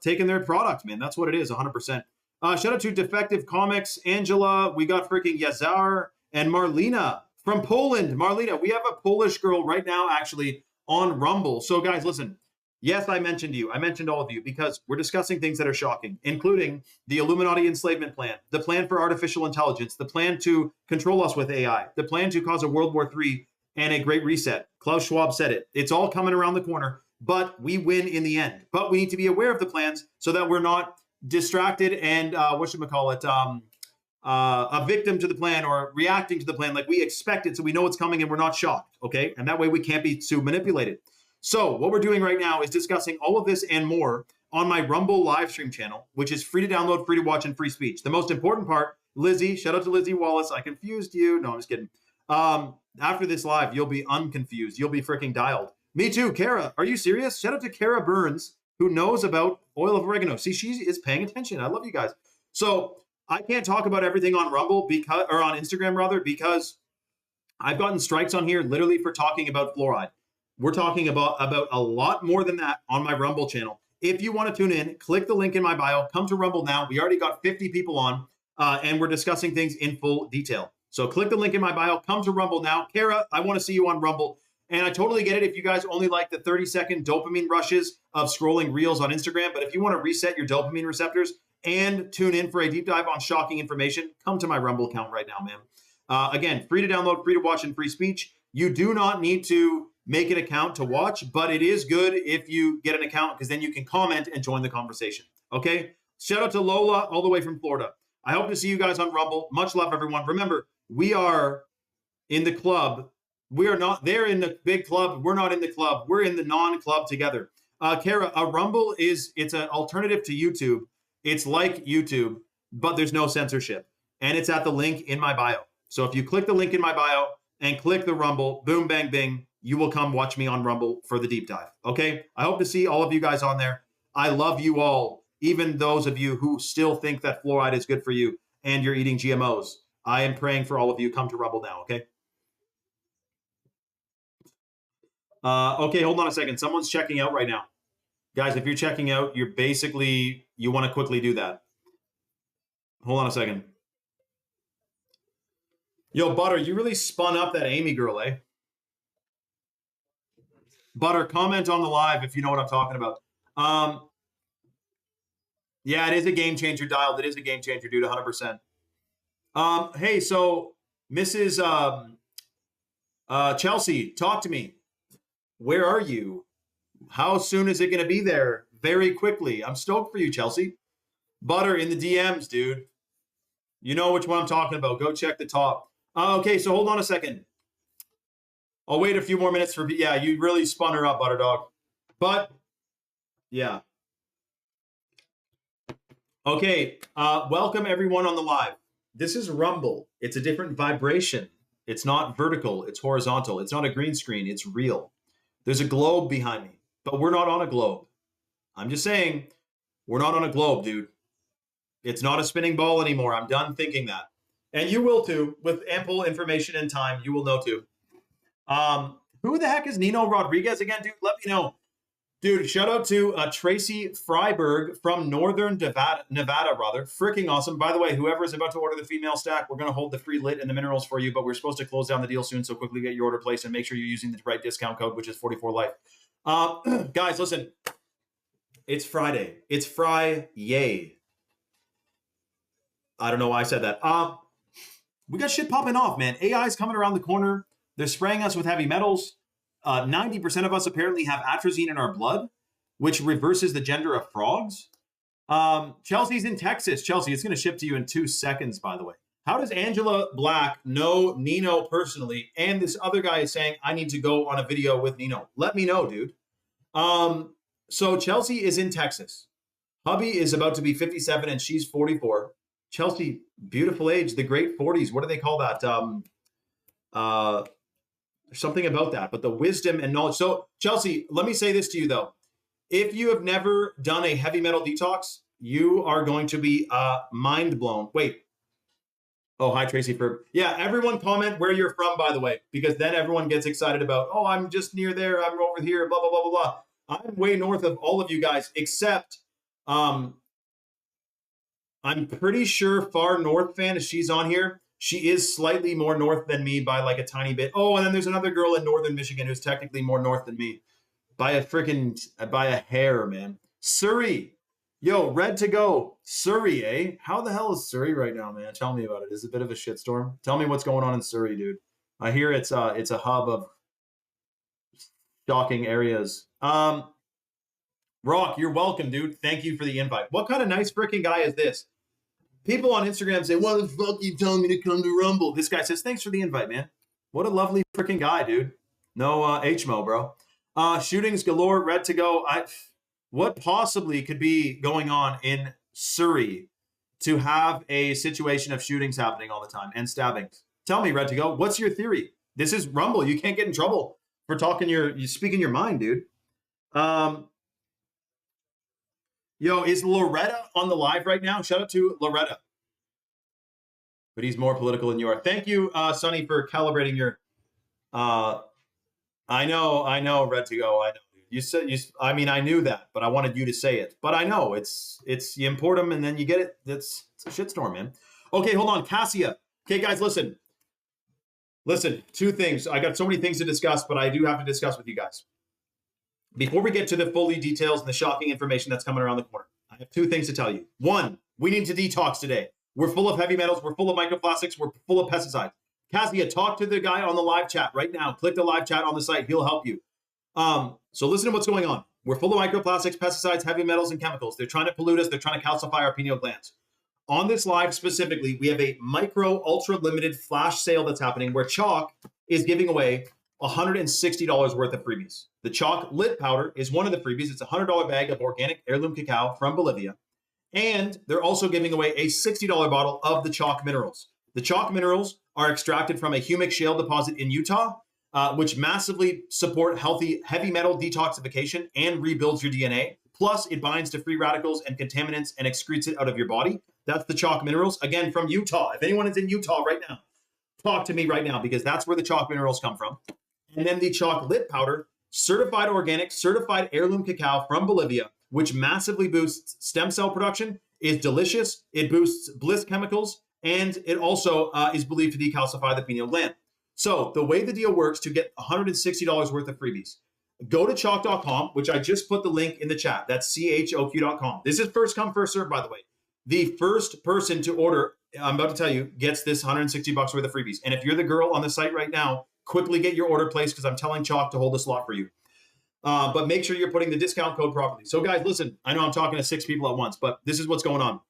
taking their product, man. That's what it is, 100%. Shout out to Defective Comics, Angela. We got freaking Yazar and Marlena from Poland. Marlena, we have a Polish girl right now actually on Rumble. So guys, listen. Yes, I mentioned you. I mentioned all of you because we're discussing things that are shocking, including the Illuminati enslavement plan, the plan for artificial intelligence, the plan to control us with AI, the plan to cause a World War III and a great reset. Klaus Schwab said it. It's all coming around the corner, but we win in the end. But we need to be aware of the plans so that we're not distracted and a victim to the plan or reacting to the plan like we expect it, so we know it's coming and we're not shocked, okay? And that way we can't be too manipulated. So what we're doing right now is discussing all of this and more on my Rumble live stream channel, which is free to download, free to watch, and free speech. The most important part, Lizzie, shout out to Lizzie Wallace. I confused you. No, I'm just kidding. After this live, you'll be unconfused. You'll be freaking dialed. Me too, Kara. Are you serious? Shout out to Kara Burns, who knows about oil of oregano. See, she is paying attention. I love you guys. So I can't talk about everything on Rumble or on Instagram rather, because I've gotten strikes on here literally for talking about fluoride. We're talking about a lot more than that on my Rumble channel. If you want to tune in, click the link in my bio. Come to Rumble now. We already got 50 people on, and we're discussing things in full detail. So click the link in my bio. Come to Rumble now. Kara, I want to see you on Rumble. And I totally get it if you guys only like the 30-second dopamine rushes of scrolling reels on Instagram. But if you want to reset your dopamine receptors and tune in for a deep dive on shocking information, come to my Rumble account right now, man. Again, free to download, free to watch, and free speech. You do not need to make an account to watch, but it is good if you get an account because then you can comment and join the conversation. Okay? Shout out to Lola all the way from Florida. I hope to see you guys on Rumble. Much love, everyone. Remember, we are in the club. We are not, they're in the big club. We're not in the club. We're in the non-club together. Kara, a Rumble it's an alternative to YouTube. It's like YouTube, but there's no censorship. And it's at the link in my bio. So if you click the link in my bio and click the Rumble, boom, bang, bing, you will come watch me on Rumble for the deep dive. Okay? I hope to see all of you guys on there. I love you all, even those of you who still think that fluoride is good for you and you're eating GMOs. I am praying for all of you. Come to Rumble now, okay? Okay, hold on a second. Someone's checking out right now. Guys, if you're checking out, you want to quickly do that. Hold on a second. Yo, Butter, you really spun up that Amy girl, eh? Butter, comment on the live if you know what I'm talking about. Yeah, it is a game changer, Dialed. It is a game changer, dude, 100%. Hey, so Mrs. Chelsea, talk to me. Where are you? How soon is it going to be there? Very quickly. I'm stoked for you, Chelsea. Butter in the DMs, dude. You know which one I'm talking about. Go check the top. Okay, so hold on a second. I'll wait a few more minutes for... Yeah, you really spun her up, Butter Dog. But, yeah. Okay, welcome everyone on the live. This is Rumble. It's a different vibration. It's not vertical. It's horizontal. It's not a green screen. It's real. There's a globe behind me, but we're not on a globe. I'm just saying, we're not on a globe, dude. It's not a spinning ball anymore. I'm done thinking that. And you will too. With ample information and time, you will know too. Who the heck is Nino Rodriguez again, dude? Let me know. Dude, shout out to Tracy Freiberg from Northern Nevada, rather. Freaking awesome. By the way, whoever is about to order the female stack, we're going to hold the free lit and the minerals for you, but we're supposed to close down the deal soon, so quickly get your order placed and make sure you're using the right discount code, which is 44life. Guys, listen. It's Friday. It's Fry-yay. I don't know why I said that. We got shit popping off, man. AI's coming around the corner. They're spraying us with heavy metals. 90% of us apparently have atrazine in our blood, which reverses the gender of frogs. Chelsea's in Texas. Chelsea, it's going to ship to you in 2 seconds, by the way. How does Angela Black know Nino personally? And this other guy is saying, I need to go on a video with Nino. Let me know, dude. So Chelsea is in Texas. Hubby is about to be 57 and she's 44. Chelsea, beautiful age, the great 40s. What do they call that? Something about that, but the wisdom and knowledge. So Chelsea, let me say this to you though. If you have never done a heavy metal detox, you are going to be mind blown. Wait. Oh, hi Tracy. Yeah, everyone comment where you're from, by the way, because then everyone gets excited about, oh, I'm just near there. I'm over here, blah, blah, blah, blah, blah. I'm way north of all of you guys, except I'm pretty sure Far North fan, if she's on here, she is slightly more north than me by like a tiny bit. Oh, and then there's another girl in northern Michigan who's technically more north than me by a hair, man. Surrey. Yo, red to go. Surrey, eh? How the hell is Surrey right now, man? Tell me about it. It's a bit of a shitstorm. Tell me what's going on in Surrey, dude. I hear it's a hub of shocking areas. Rock, you're welcome, dude. Thank you for the invite. What kind of nice freaking guy is this? People on Instagram say, why the fuck are you telling me to come to Rumble? This guy says, thanks for the invite, man. What a lovely freaking guy, dude. No HMO, bro. Shootings galore, red to go. What possibly could be going on in Surrey to have a situation of shootings happening all the time and stabbings? Tell me, red to go. What's your theory? This is Rumble. You can't get in trouble for you speaking your mind, dude. Yo, is Loretta on the live right now? Shout out to Loretta. But he's more political than you are. Thank you, Sonny, for calibrating your... I know, red to go. I know. I knew that, but I wanted you to say it. But I know, it's you import them and then you get it. It's a shitstorm, man. Okay, hold on. Cassia. Okay, guys, listen. Listen, 2 things. I got so many things to discuss, but I do have to discuss with you guys. Before we get to the fully details and the shocking information that's coming around the corner, I have 2 things to tell you. 1, we need to detox today. We're full of heavy metals. We're full of microplastics. We're full of pesticides. Cassia, talk to the guy on the live chat right now. Click the live chat on the site. He'll help you. So listen to what's going on. We're full of microplastics, pesticides, heavy metals, and chemicals. They're trying to pollute us. They're trying to calcify our pineal glands. On this live specifically, we have a micro ultra limited flash sale that's happening where Chalk is giving away $160 worth of freebies. The chalk lip powder is one of the freebies. It's a $100 bag of organic heirloom cacao from Bolivia. And they're also giving away a $60 bottle of the chalk minerals. The chalk minerals are extracted from a humic shale deposit in Utah, which massively support heavy metal detoxification and rebuilds your DNA. Plus, it binds to free radicals and contaminants and excretes it out of your body. That's the chalk minerals, again, from Utah. If anyone is in Utah right now, talk to me right now, because that's where the chalk minerals come from. And then the chalk lip powder, certified organic, certified heirloom cacao from Bolivia, which massively boosts stem cell production, is delicious. It boosts bliss chemicals, and it also is believed to decalcify the pineal gland. So the way the deal works to get $160 worth of freebies, go to chalk.com, which I just put the link in the chat. That's CHOQ.com. This is first come, first serve, by the way. The first person to order, I'm about to tell you, gets this $160 worth of freebies. And if you're the girl on the site right now, quickly get your order placed, because I'm telling Chalk to hold a slot for you. But make sure you're putting the discount code properly. So guys, listen, I know I'm talking to 6 people at once, but this is what's going on.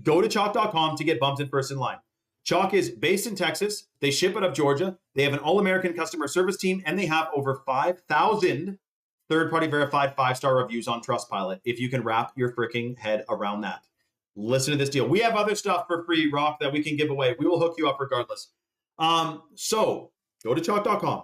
Go to chalk.com to get bumped in first in line. Chalk is based in Texas. They ship out of Georgia. They have an all-American customer service team, and they have over 5,000 third-party verified 5-star reviews on Trustpilot, if you can wrap your freaking head around that. Listen to this deal. We have other stuff for free, Rock, that we can give away. We will hook you up regardless. So go to chalk.com.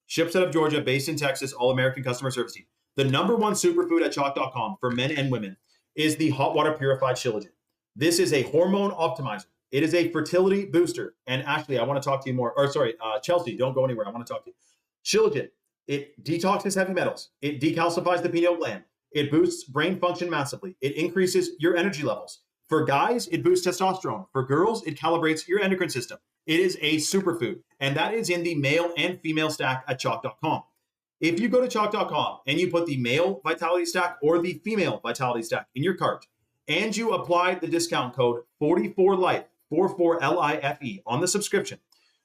Ships out of Georgia, based in Texas, all-American customer service team. The number one superfood at chalk.com for men and women is the hot water purified Shilajit. This is a hormone optimizer. It is a fertility booster. And Ashley, I want to talk to you more. Or sorry, Chelsea, don't go anywhere. I want to talk to you. Shilajit, it detoxes heavy metals. It decalcifies the pineal gland. It boosts brain function massively. It increases your energy levels. For guys, it boosts testosterone. For girls, it calibrates your endocrine system. It is a superfood, and that is in the male and female stack at chalk.com. If you go to chalk.com and you put the male vitality stack or the female vitality stack in your cart, and you apply the discount code 44LIFE, 44LIFE on the subscription,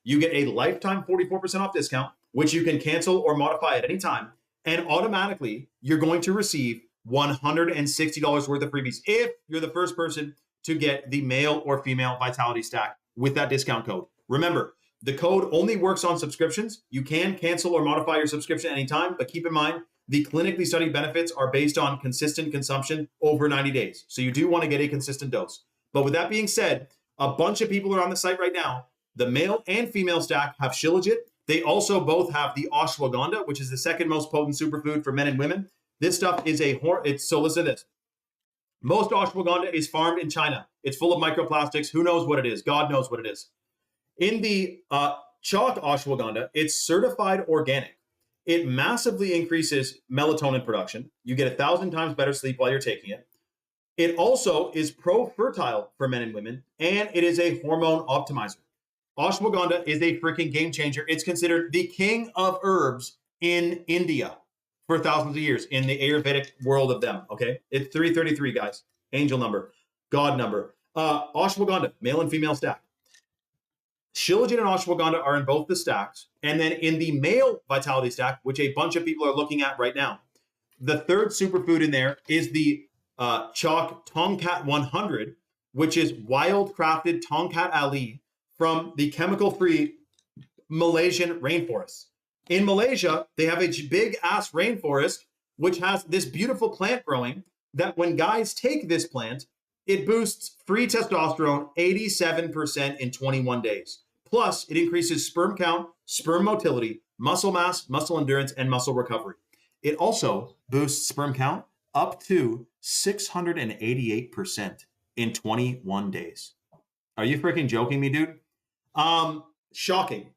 you get a lifetime 44% off discount, which you can cancel or modify at any time, and automatically you're going to receive $160 worth of freebies if you're the first person to get the male or female vitality stack with that discount code. Remember, the code only works on subscriptions. You can cancel or modify your subscription anytime, but keep in mind, the clinically studied benefits are based on consistent consumption over 90 days. So you do want to get a consistent dose. But with that being said, a bunch of people are on the site right now. The male and female stack have Shilajit. They also both have the ashwagandha, which is the second most potent superfood for men and women. This stuff is so listen to this. Most ashwagandha is farmed in China. It's full of microplastics. Who knows what it is? God knows what it is. In the chalk ashwagandha, it's certified organic. It massively increases melatonin production. You get 1,000 times better sleep while you're taking it. It also is pro-fertile for men and women, and it is a hormone optimizer. Ashwagandha is a freaking game changer. It's considered the king of herbs in India for thousands of years in the Ayurvedic world of them, okay? It's 333, guys. Angel number, God number. Ashwagandha, male and female stack. Shilajit and ashwagandha are in both the stacks. And then in the male vitality stack, which a bunch of people are looking at right now, the third superfood in there is the chalk Tongkat 100, which is wild crafted Tongkat Ali from the chemical-free Malaysian rainforests. In Malaysia, they have a big ass rainforest, which has this beautiful plant growing that when guys take this plant, it boosts free testosterone 87% in 21 days. Plus, it increases sperm count, sperm motility, muscle mass, muscle endurance, and muscle recovery. It also boosts sperm count up to 688% in 21 days. Are you freaking joking me, dude? Shocking.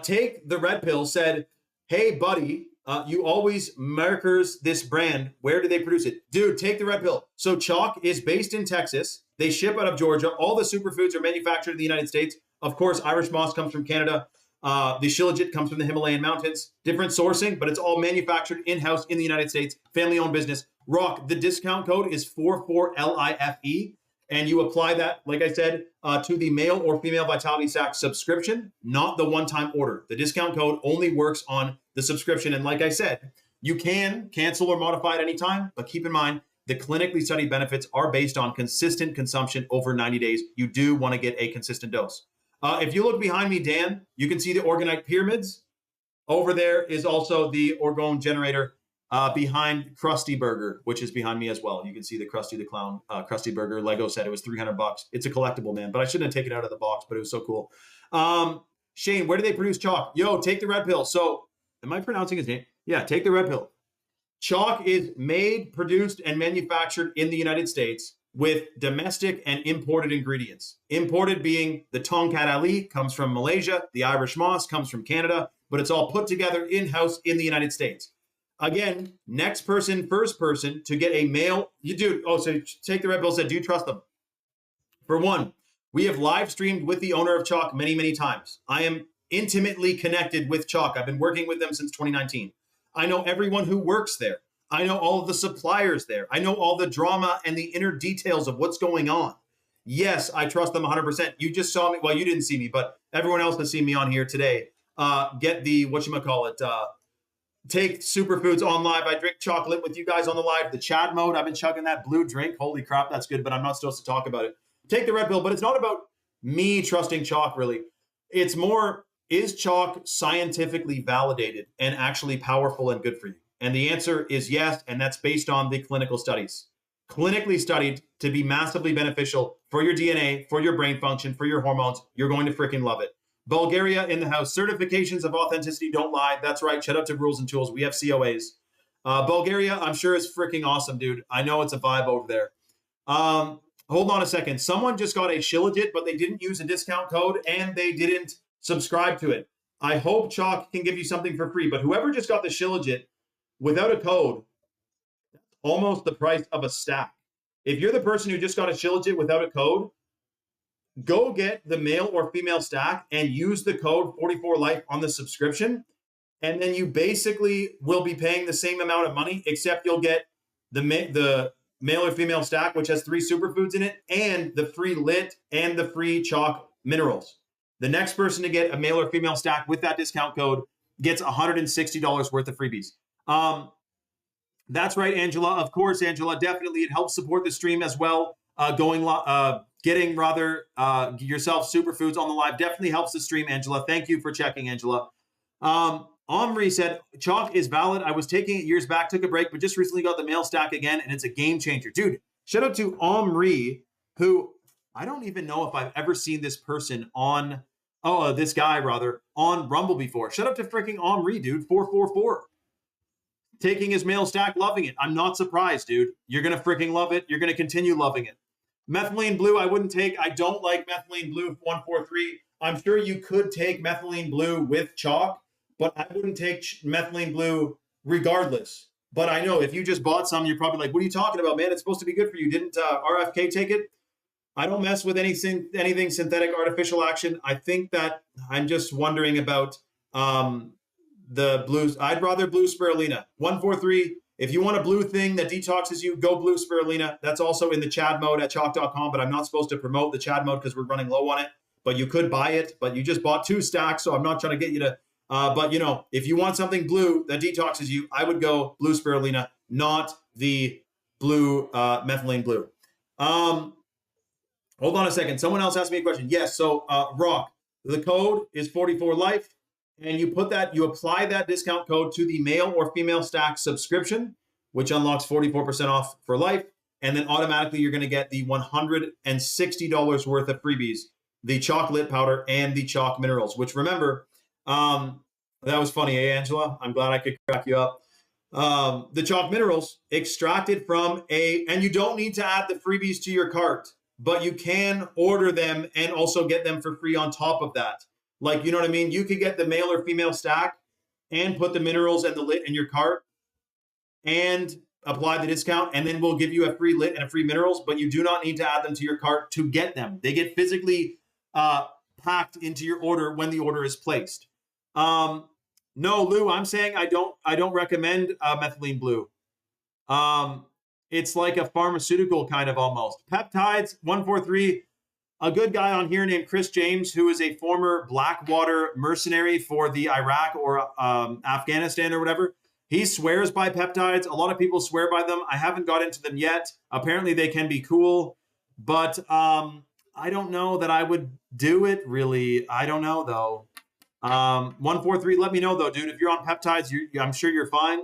Take the red pill said, hey, buddy, you always markers this brand. Where do they produce it? Dude, take the red pill. So Chalk is based in Texas. They ship out of Georgia. All the superfoods are manufactured in the United States. Of course, Irish moss comes from Canada. The Shilajit comes from the Himalayan mountains. Different sourcing, but it's all manufactured in-house in the United States. Family-owned business. Rock, the discount code is 44LIFE. And you apply that, like I said, to the male or female Vitality Stack subscription, not the one-time order. The discount code only works on the subscription. And like I said, you can cancel or modify at any time, but keep in mind, the clinically studied benefits are based on consistent consumption over 90 days. You do want to get a consistent dose. If you look behind me, Dan, you can see the orgonite pyramids. Over there is also the orgone generator behind Krusty Burger, which is behind me as well. You can see the Krusty the Clown, Krusty Burger. Lego said it was $300. It's a collectible, man, but I shouldn't have taken it out of the box, but it was so cool. Shane, where do they produce chalk? Yo, take the red pill. So, am I pronouncing his name? Yeah, take the red pill. Chalk is made, produced, and manufactured in the United States with domestic and imported ingredients. Imported being the Tongkat Ali comes from Malaysia, the Irish moss comes from Canada, but it's all put together in-house in the United States. Again, next person, first person to get a male, so take the red pill said, do you trust them? For one, we have live streamed with the owner of Chalk many, many times. I am intimately connected with Chalk. I've been working with them since 2019. I know everyone who works there. I know all of the suppliers there. I know all the drama and the inner details of what's going on. Yes, I trust them 100%. You just saw me. Well, you didn't see me, but everyone else has seen me on here today. Get the, take superfoods on live. I drink chocolate with you guys on the live. The Chad mode, I've been chugging that blue drink. Holy crap, that's good, but I'm not supposed to talk about it. Take the red pill, but it's not about me trusting chalk, really. It's more, is chalk scientifically validated and actually powerful and good for you? And the answer is yes, and that's based on the clinical studies. Clinically studied to be massively beneficial for your DNA, for your brain function, for your hormones. You're going to freaking love it. Bulgaria in the house. Certifications of authenticity don't lie. That's right. Shout out to Rules and Tools. We have COAs. Bulgaria, I'm sure is freaking awesome, dude. I know it's a vibe over there. Hold on a second. Someone just got a Shilajit, but they didn't use a discount code and they didn't subscribe to it. I hope Chalk can give you something for free, but whoever just got the Shilajit without a code, almost the price of a stack. If you're the person who just got a Shilajit without a code, go get the male or female stack and use the code 44life on the subscription. And then you basically will be paying the same amount of money, except you'll get the male or female stack, which has 3 superfoods in it, and the free lit and the free chalk minerals. The next person to get a male or female stack with that discount code gets $160 worth of freebies. That's right, Angela. Of course, Angela. Definitely, it helps support the stream as well. Getting yourself superfoods on the live definitely helps the stream, Angela. Thank you for checking, Angela. Omri said, chalk is valid. I was taking it years back, took a break, but just recently got the mail stack again, and it's a game changer. Dude, shout out to Omri, who I don't even know if I've ever seen this person on, this guy rather, on Rumble before. Shout out to freaking Omri, dude, 444. Taking his mail stack, loving it. I'm not surprised, dude. You're going to freaking love it. You're going to continue loving it. Methylene blue, I wouldn't take. I don't like methylene blue 143. I'm sure you could take methylene blue with chalk, but I wouldn't take methylene blue regardless. But I know if you just bought some, you're probably like, what are you talking about, man? It's supposed to be good for you. Didn't RFK take it? I don't mess with anything synthetic artificial action. I think that I'm just wondering about the blues. I'd rather blue spirulina. 143. If you want a blue thing that detoxes you, go blue spirulina. That's also in the Chad mode at chalk.com, but I'm not supposed to promote the Chad mode because we're running low on it. But you could buy it, but you just bought 2 stacks, so I'm not trying to get you to, but if you want something blue that detoxes you, I would go blue spirulina, not the blue methylene blue. Hold on a second. Someone else asked me a question. Yes, so Rock, the code is 44life. And you apply that discount code to the male or female stack subscription, which unlocks 44% off for life. And then automatically you're going to get the $160 worth of freebies, the chocolate powder and the chalk minerals, which remember, that was funny, eh, Angela? I'm glad I could crack you up. The chalk minerals extracted from and you don't need to add the freebies to your cart, but you can order them and also get them for free on top of that. Like, you know what I mean? You could get the male or female stack and put the minerals and the lit in your cart and apply the discount, and then we'll give you a free lit and a free minerals, but you do not need to add them to your cart to get them. They get physically packed into your order when the order is placed. No, Lou, I'm saying I don't recommend methylene blue. It's like a pharmaceutical kind of almost. Peptides, 143. A good guy on here named Chris James, who is a former Blackwater mercenary for the Iraq or Afghanistan or whatever. He swears by peptides. A lot of people swear by them. I haven't got into them yet. Apparently they can be cool, but I don't know that I would do it, really. I don't know, though. 143, let me know, though, dude. If you're on peptides, I'm sure you're fine.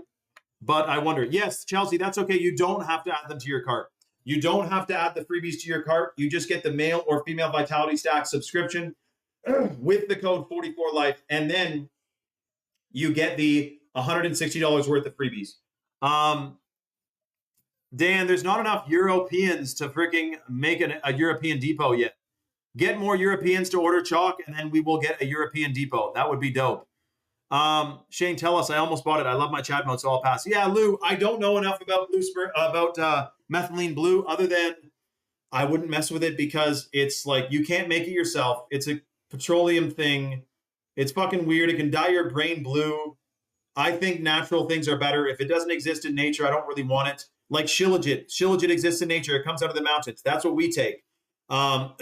But I wonder. Yes, Chelsea, that's okay. You don't have to add them to your cart. You don't have to add the freebies to your cart. You just get the male or female Vitality Stack subscription with the code 44life, and then you get the $160 worth of freebies. Dan, there's not enough Europeans to freaking make a European depot yet. Get more Europeans to order chalk, and then we will get a European depot. That would be dope. Shane, tell us. I almost bought it. I love my chat mode, so I'll pass. Yeah, Lou, I don't know enough about methylene blue, other than I wouldn't mess with it because it's like you can't make it yourself. It's a petroleum thing. It's fucking weird. It can dye your brain blue. I think natural things are better. If it doesn't exist in nature, I don't really want it. Like shilajit. Shilajit exists in nature. It comes out of the mountains. That's what we take. I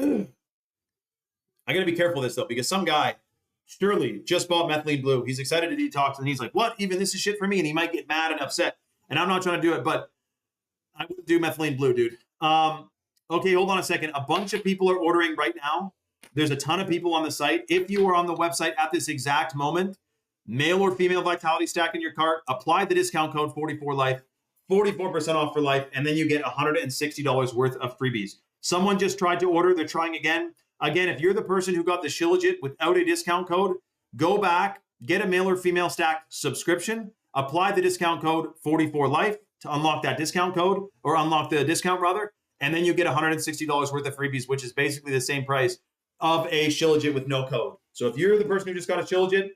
got to be careful with this, though, because some guy, Shirley, just bought methylene blue. He's excited to detox, and he's like, what? Even this is shit for me? And he might get mad and upset. And I'm not trying to do it, but I wouldn't do methylene blue, dude. Okay, hold on a second. A bunch of people are ordering right now. There's a ton of people on the site. If you are on the website at this exact moment, male or female Vitality Stack in your cart, apply the discount code 44life, 44% off for life, and then you get $160 worth of freebies. Someone just tried to order. They're trying again. Again, if you're the person who got the Shilajit without a discount code, go back, get a male or female stack subscription, apply the discount code 44life to unlock that discount code, or unlock the discount rather, and then you get $160 worth of freebies, which is basically the same price of a Shilajit with no code. So if you're the person who just got a Shilajit,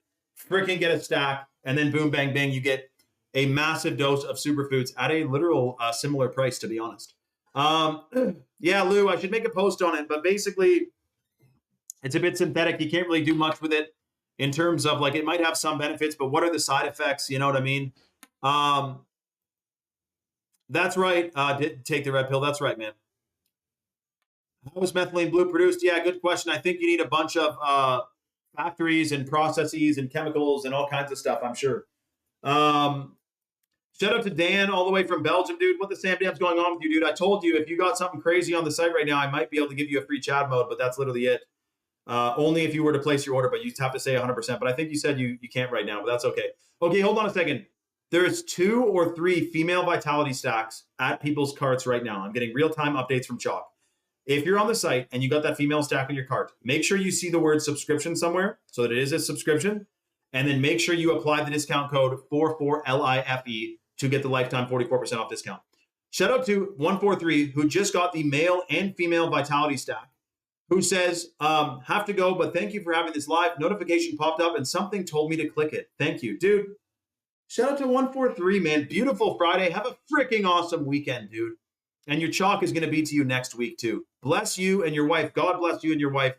freaking get a stack, and then boom, bang, bang, you get a massive dose of superfoods at a literal similar price, to be honest. Yeah, Lou, I should make a post on it, but basically it's a bit synthetic. You can't really do much with it in terms of, like, it might have some benefits, but what are the side effects? You know what I mean? That's right. Did take the red pill. That's right, man. How is methylene blue produced? Yeah, good question. I think you need a bunch of factories and processes and chemicals and all kinds of stuff, I'm sure. Shout out to Dan all the way from Belgium, dude. What the Sam Dam's going on with you, dude? I told you if you got something crazy on the site right now, I might be able to give you a free chat mode, but that's literally it. Only if you were to place your order, but you have to say 100%. But I think you said you can't right now, but that's okay. Okay, hold on a second. There's 2 or 3 female Vitality Stacks at people's carts right now. I'm getting real-time updates from Chalk. If you're on the site and you got that female stack in your cart, make sure you see the word subscription somewhere so that it is a subscription. And then make sure you apply the discount code 44LIFE to get the lifetime 44% off discount. Shout out to 143 who just got the male and female Vitality Stack, who says, have to go, but thank you for having this live. Notification popped up and something told me to click it. Thank you, dude. Shout out to 143, man. Beautiful Friday. Have a freaking awesome weekend, dude. And your chalk is going to be to you next week, too. Bless you and your wife. God bless you and your wife.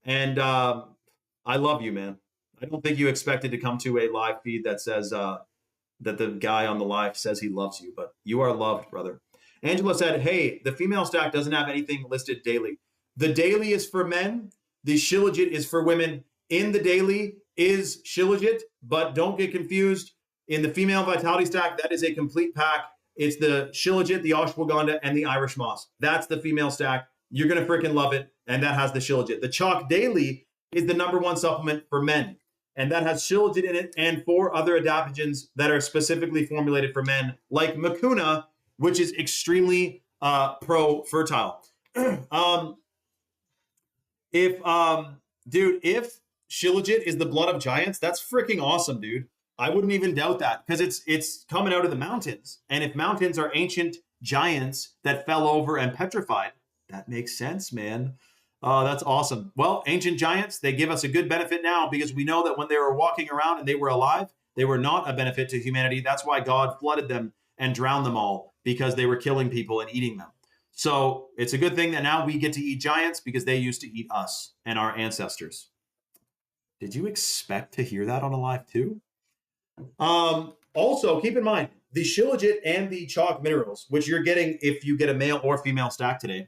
And I love you, man. I don't think you expected to come to a live feed that says that the guy on the live says he loves you, but you are loved, brother. Angela said, hey, the female stack doesn't have anything listed daily. The daily is for men. The Shilajit is for women. In the daily is Shilajit, but don't get confused. In the female Vitality Stack, that is a complete pack. It's the Shilajit, the ashwagandha, and the Irish moss. That's the female stack. You're going to freaking love it, and that has the Shilajit. The Chalk Daily is the #1 supplement for men, and that has Shilajit in it and 4 other adaptogens that are specifically formulated for men, like Mucuna, which is extremely pro-fertile. If Shilajit is the blood of giants, that's freaking awesome, dude. I wouldn't even doubt that, because it's coming out of the mountains. And if mountains are ancient giants that fell over and petrified, that makes sense, man. That's awesome. Well, ancient giants, they give us a good benefit now, because we know that when they were walking around and they were alive, they were not a benefit to humanity. That's why God flooded them and drowned them all, because they were killing people and eating them. So it's a good thing that now we get to eat giants, because they used to eat us and our ancestors. Did you expect to hear that on a live too? Also, keep in mind, the Shilajit and the Chalk minerals, which you're getting if you get a male or female stack today,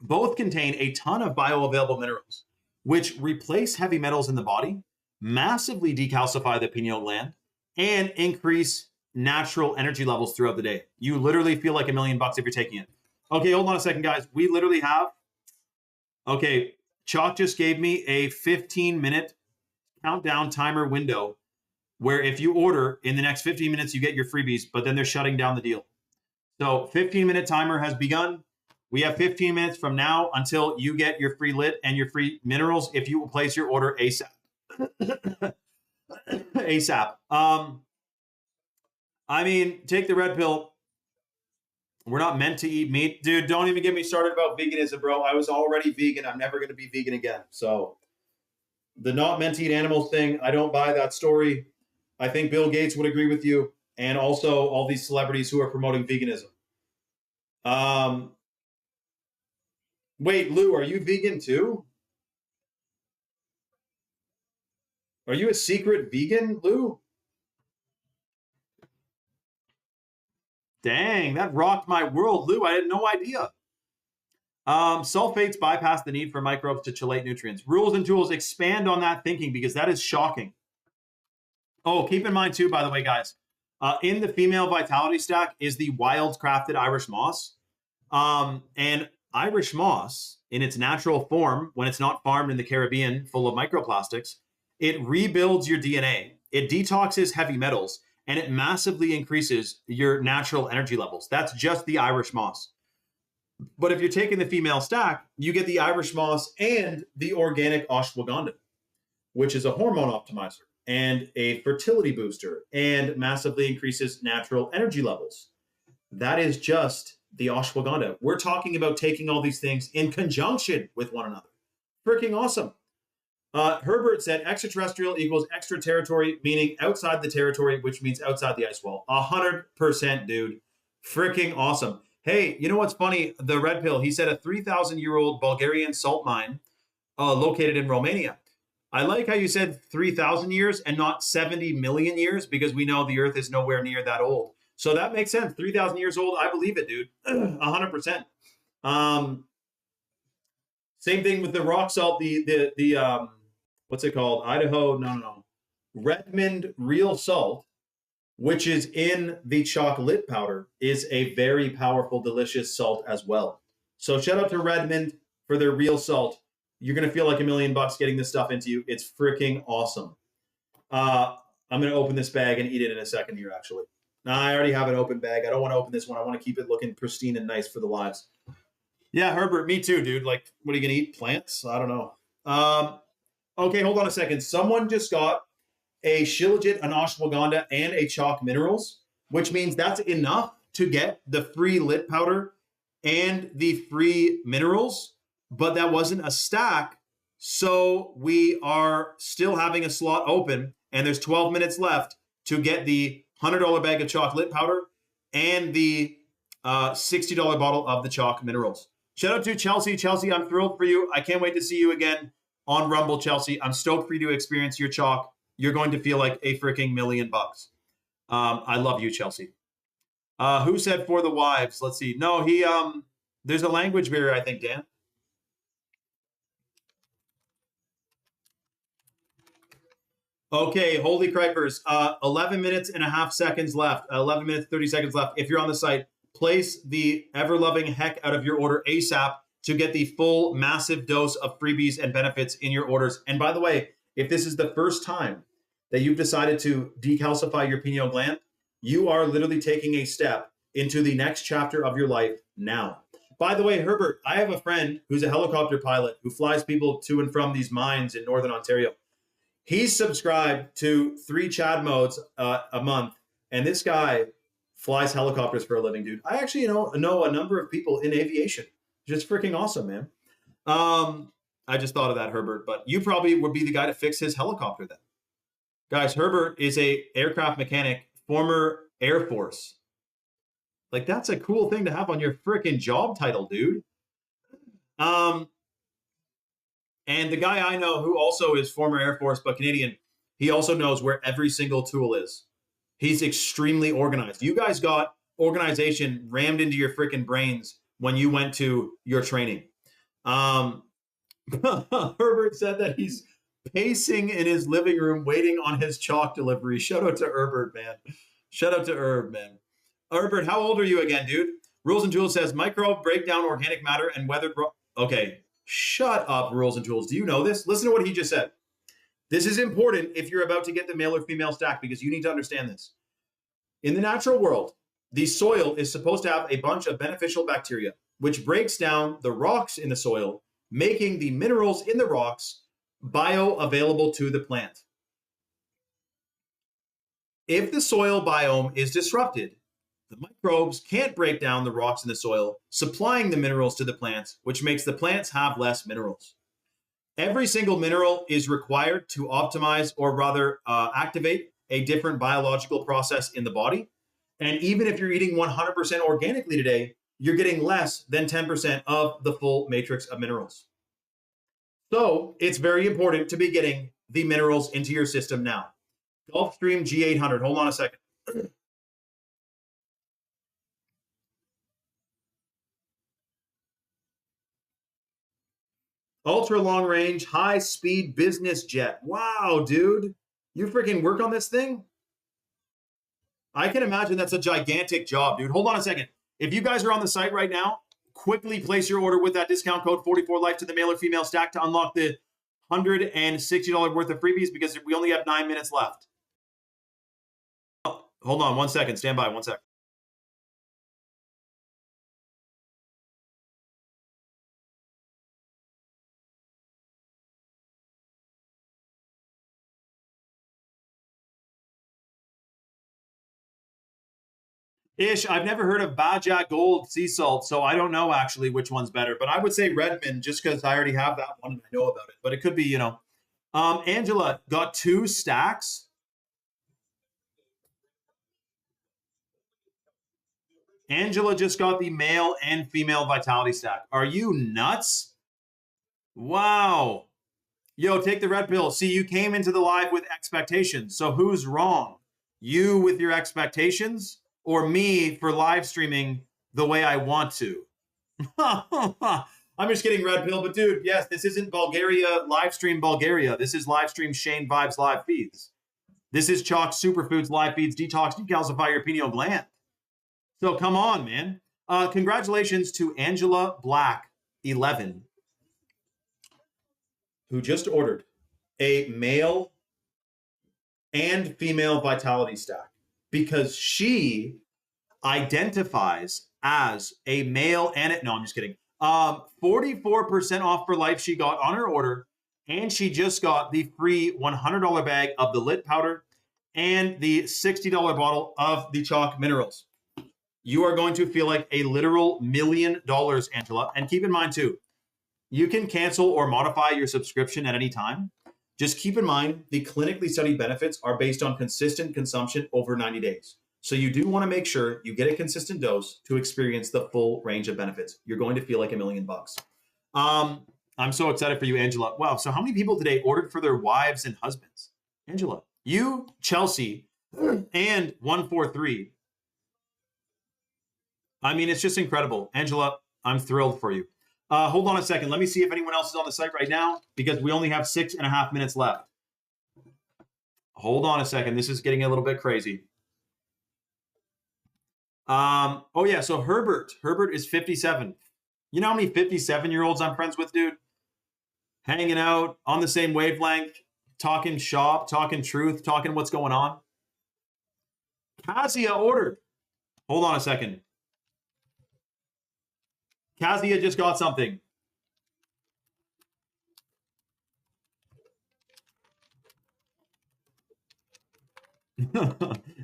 both contain a ton of bioavailable minerals, which replace heavy metals in the body, massively decalcify the pineal gland, and increase natural energy levels throughout the day. You literally feel like $1 million if you're taking it. Okay, hold on a second, guys. We literally have Okay, Chalk just gave me a 15-minute countdown timer window where if you order in the next 15 minutes, you get your freebies, but then they're shutting down the deal. So 15-minute timer has begun. We have 15 minutes from now until you get your free lit and your free minerals if you will place your order ASAP. ASAP. I mean, take the red pill. We're not meant to eat meat. Dude, don't even get me started about veganism, bro. I was already vegan. I'm never going to be vegan again. So the not meant to eat animals thing, I don't buy that story. I think Bill Gates would agree with you, and also all these celebrities who are promoting veganism. Wait, Lou, are you vegan too? Are you a secret vegan, Lou? Dang, that rocked my world, Lou. I had no idea. Sulfates bypass the need for microbes to chelate nutrients. Rules and tools expand on that thinking because that is shocking. Oh, keep in mind too, by the way, guys, in the female vitality stack is the wild crafted Irish moss. And Irish moss, in its natural form, when it's not farmed in the Caribbean full of microplastics, it rebuilds your DNA, it detoxes heavy metals, and it massively increases your natural energy levels. That's just the Irish moss. But if you're taking the female stack, you get the Irish moss and the organic ashwagandha, which is a hormone optimizer and a fertility booster and massively increases natural energy levels. That is just the ashwagandha. We're talking about taking all these things in conjunction with one another. Freaking awesome. Herbert said extraterrestrial equals extra territory, meaning outside the territory, which means outside the ice wall. 100%, dude. Freaking awesome. Hey, you know what's funny? The red pill, he said a 3,000-year-old Bulgarian salt mine located in Romania. I like how you said 3,000 years and not 70 million years, because we know the Earth is nowhere near that old. So that makes sense. 3,000 years old. I believe it, dude. 100%. Same thing with the rock salt, the what's it called? Idaho, no. Redmond real salt, which is in the chocolate powder, is a very powerful, delicious salt as well. So shout out to Redmond for their real salt. You're going to feel like $1 million getting this stuff into you. It's freaking awesome. I'm going to open this bag and eat it in a second here, actually. Nah, I already have an open bag. I don't want to open this one. I want to keep it looking pristine and nice for the lives. Yeah, Herbert, me too, dude. Like, what are you going to eat? Plants? I don't know. Okay, hold on a second. Someone just got a shilajit, an ashwagandha, and a chalk minerals, which means that's enough to get the free lit powder and the free minerals, but that wasn't a stack. So we are still having a slot open, and there's 12 minutes left to get the $100 bag of chalk lit powder and the $60 bottle of the chalk minerals. Shout out to Chelsea. Chelsea, I'm thrilled for you. I can't wait to see you again on Rumble, Chelsea. I'm stoked for you to experience your chalk. You're going to feel like a freaking $1 million. I love you, Chelsea. Who said for the wives? Let's see. No, there's a language barrier, I think, Dan. Okay, holy cripers. 11 minutes and a half seconds left. 11 minutes, 30 seconds left. If you're on the site, place the ever-loving heck out of your order ASAP to get the full massive dose of freebies and benefits in your orders. And by the way, if this is the first time that you've decided to decalcify your pineal gland, you are literally taking a step into the next chapter of your life now. By the way, Herbert, I have a friend who's a helicopter pilot who flies people to and from these mines in Northern Ontario. He's subscribed to 3 Chad modes a month, and this guy flies helicopters for a living, dude. I actually know a number of people in aviation. Just freaking awesome, man. I just thought of that, Herbert, but you probably would be the guy to fix his helicopter then. Guys, Herbert is a aircraft mechanic, former Air Force. Like, that's a cool thing to have on your freaking job title, dude. And the guy I know who also is former Air Force but Canadian, he also knows where every single tool is. He's extremely organized. You guys got organization rammed into your freaking brains when you went to your training. Herbert said that he's pacing in his living room waiting on his chalk delivery. Shout out to Herbert, man. Shout out to Herb, man. Herbert, how old are you again, dude? Rules and Tools says microbe break down organic matter and weathered rock. Okay, Shut up, Rules and Tools. Do you know this? Listen to what he just said. This is important if you're about to get the male or female stack, because you need to understand this. In the natural world, the soil is supposed to have a bunch of beneficial bacteria, which breaks down the rocks in the soil, making the minerals in the rocks bioavailable to the plant. If the soil biome is disrupted, the microbes can't break down the rocks in the soil, supplying the minerals to the plants, which makes the plants have less minerals. Every single mineral is required to optimize, or rather activate, a different biological process in the body. And even if you're eating 100% organically today, you're getting less than 10% of the full matrix of minerals. So it's very important to be getting the minerals into your system now. Gulfstream G800, hold on a second. Ultra long range, high speed business jet. Wow, dude. You freaking work on this thing? I can imagine that's a gigantic job, dude. Hold on a second. If you guys are on the site right now, quickly place your order with that discount code 44life to the male or female stack to unlock the $160 worth of freebies, because we only have 9 minutes left. Hold on 1 second. Stand by 1 second. Ish, I've never heard of Bajak Gold sea salt, so I don't know actually which one's better. But I would say Redmond, just because I already have that one and I know about it. But it could be, you know. Angela got 2 stacks. Angela just got the male and female vitality stack. Are you nuts? Wow. Yo, take the red pill. See, you came into the live with expectations. So who's wrong? You with your expectations, or me for live streaming the way I want to? I'm just kidding, red pill. But dude, yes, this isn't Bulgaria, live stream Bulgaria. This is live stream Shane Vibes live feeds. This is Chalk Superfoods live feeds, detox, decalcify your pineal gland. So come on, man. Congratulations to Angela Black 11, who just ordered a male and female vitality stack because she identifies as a male and it. No, I'm just kidding. 44% off for life she got on her order, and she just got the free $100 bag of the lit powder and the $60 bottle of the chalk minerals. You are going to feel like a literal $1 million, Angela. And keep in mind too, you can cancel or modify your subscription at any time. Just keep in mind, the clinically studied benefits are based on consistent consumption over 90 days. So you do want to make sure you get a consistent dose to experience the full range of benefits. You're going to feel like $1 million. I'm so excited for you, Angela. Wow, so how many people today ordered for their wives and husbands? Angela, you, Chelsea, and 143. I mean, it's just incredible. Angela, I'm thrilled for you. Hold on a second. Let me see if anyone else is on the site right now, because we only have 6.5 minutes left. Hold on a second. This is getting a little bit crazy. Oh yeah, so Herbert is 57. You know how many 57-year-olds I'm friends with, dude? Hanging out on the same wavelength, talking shop, talking truth, talking what's going on. Cassia ordered. Hold on a second. Cassia just got something.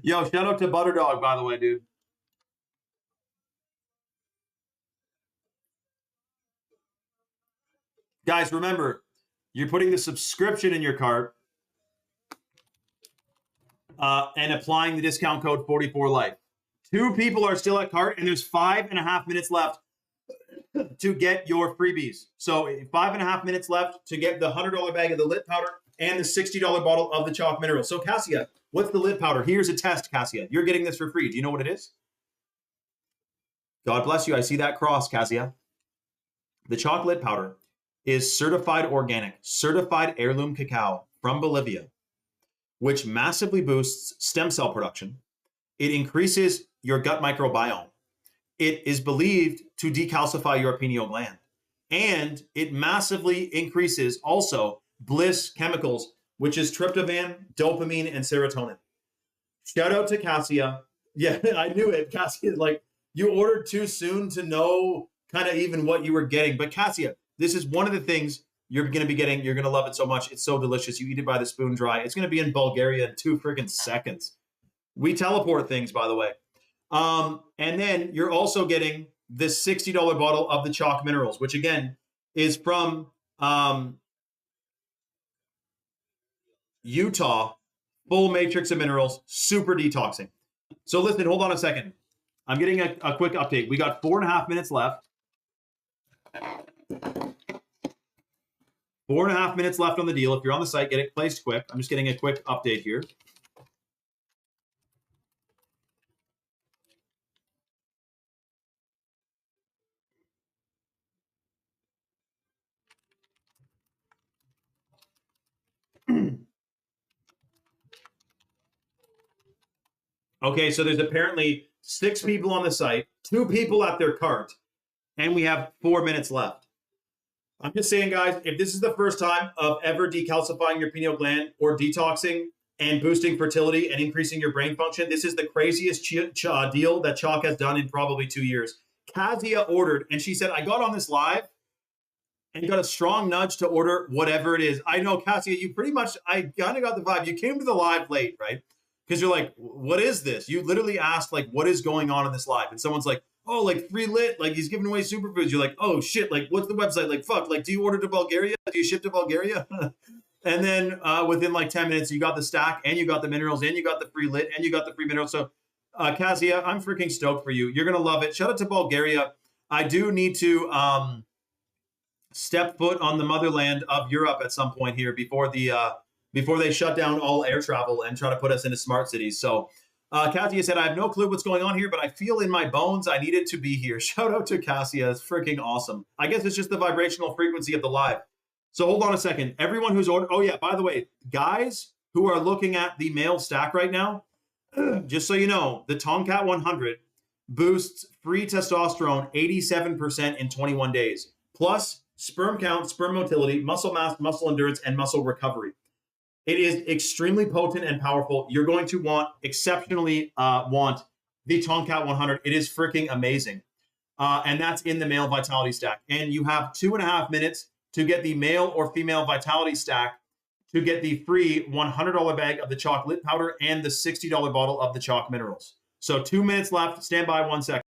Yo, shout out to Butterdog, by the way, dude. Guys, remember, you're putting the subscription in your cart and applying the discount code 44life. 2 people are still at cart, and there's 5.5 minutes left to get your freebies. So 5.5 minutes left to get the $100 bag of the lit powder and the $60 bottle of the chalk minerals. So Cassia, what's the lit powder? Here's a test, Cassia. You're getting this for free. Do you know what it is? God bless you. I see that cross, Cassia. The chalk lit powder is certified organic, certified heirloom cacao from Bolivia, which massively boosts stem cell production. It increases your gut microbiome. It is believed to decalcify your pineal gland. And it massively increases also bliss chemicals, which is tryptophan, dopamine, and serotonin. Shout out to Cassia. Yeah, I knew it. Cassia, like, you ordered too soon to know kind of even what you were getting. But Cassia, this is one of the things you're going to be getting. You're going to love it so much. It's so delicious. You eat it by the spoon dry. It's going to be in Bulgaria in 2 freaking seconds. We teleport things, by the way. And then you're also getting this $60 bottle of the chalk minerals, which again is from Utah, full matrix of minerals, super detoxing. So listen, hold on a second. I'm getting a quick update. We got 4.5 minutes left. 4.5 minutes left on the deal. If you're on the site, get it placed quick. I'm just getting a quick update here. Okay, so there's apparently 6 people on the site, 2 people at their cart, and we have 4 minutes left. I'm just saying, guys, if this is the first time of ever decalcifying your pineal gland or detoxing and boosting fertility and increasing your brain function, this is the craziest deal that Chalk has done in probably 2 years. Kazia ordered, and she said, I got on this live and got a strong nudge to order whatever it is. I know, Kazia, you pretty much, I kind of got the vibe. You came to the live late, right? Because you're like, what is this? You literally asked, like, what is going on in this live? And someone's like, oh, like, free lit, like, he's giving away superfoods. You're like, oh, shit, like, what's the website? Like, fuck, like, do you order to Bulgaria? Do you ship to Bulgaria? And then within, like, 10 minutes, you got the stack, and you got the minerals, and you got the free lit, and you got the free minerals. So, Kazia, I'm freaking stoked for you. You're going to love it. Shout out to Bulgaria. I do need to step foot on the motherland of Europe at some point here before they shut down all air travel and try to put us into smart cities. So Cassia said, I have no clue what's going on here, but I feel in my bones I needed to be here. Shout out to Cassia. It's freaking awesome. I guess it's just the vibrational frequency of the live. So hold on a second. Everyone who's ordered, oh yeah, by the way, guys who are looking at the male stack right now, just so you know, the Tomcat 100 boosts free testosterone 87% in 21 days, plus sperm count, sperm motility, muscle mass, muscle endurance, and muscle recovery. It is extremely potent and powerful. You're going to want the Tomcat 100. It is freaking amazing. And that's in the male vitality stack. And you have 2.5 minutes to get the male or female vitality stack to get the free $100 bag of the chocolate powder and the $60 bottle of the chalk minerals. So 2 minutes left. Stand by 1 second.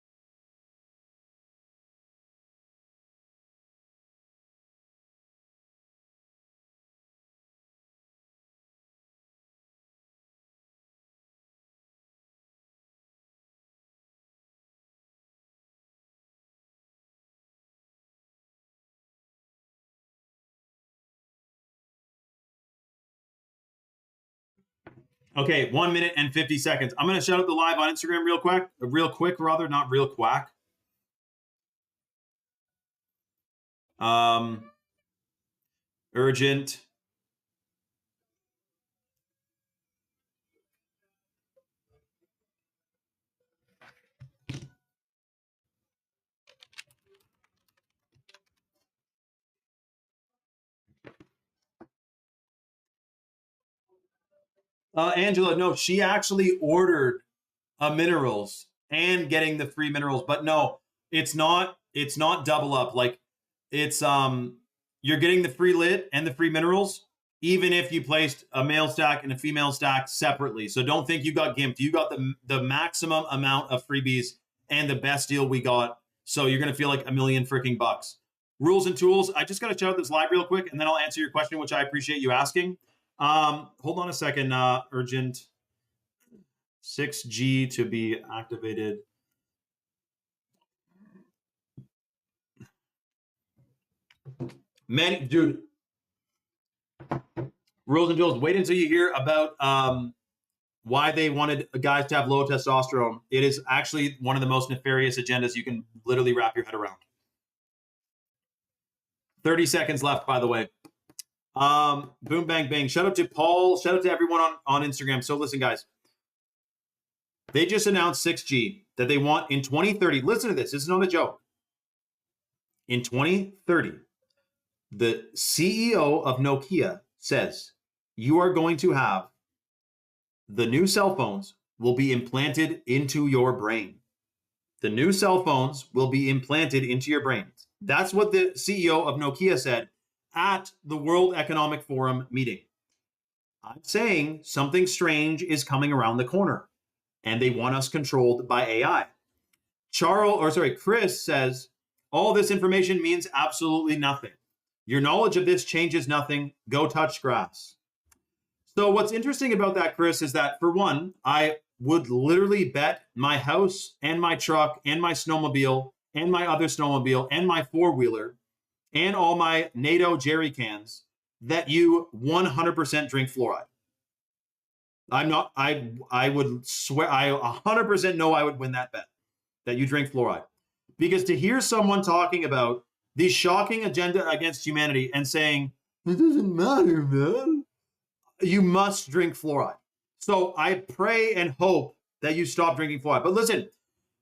Okay, 1 minute and 50 seconds. I'm going to shout out the live on Instagram real quick, not real quack. Urgent. Angela, no, she actually ordered minerals and getting the free minerals, but no, it's not double up. Like, it's you're getting the free lit and the free minerals even if you placed a male stack and a female stack separately. So don't think you got gimped. You got the maximum amount of freebies and the best deal we got. So you're going to feel like $1 million freaking bucks. Rules and tools. I just got to shout out this live real quick, and then I'll answer your question, which I appreciate you asking. Hold on a second. Urgent 6G to be activated. Dude, rules and tools. Wait until you hear about why they wanted guys to have low testosterone. It is actually one of the most nefarious agendas you can literally wrap your head around. 30 seconds left, by the way. Boom, bang, bang. Shout out to Paul. Shout out to everyone on Instagram. So listen, guys. They just announced 6G that they want in 2030. Listen to this. This is not a joke. in 2030, the CEO of Nokia says you are going to have the new cell phones will be implanted into your brain. The new cell phones will be implanted into your brain. That's what the CEO of Nokia said at the World Economic Forum meeting. I'm saying something strange is coming around the corner, and they want us controlled by AI. Chris says, all this information means absolutely nothing. Your knowledge of this changes nothing. Go touch grass. So what's interesting about that, Chris, is that for one, I would literally bet my house and my truck and my snowmobile and my other snowmobile and my four-wheeler and all my NATO jerry cans that you 100% drink fluoride. I would swear, I 100% know I would win that bet, that you drink fluoride. Because to hear someone talking about the shocking agenda against humanity and saying, it doesn't matter, man, you must drink fluoride. So I pray and hope that you stop drinking fluoride. But listen,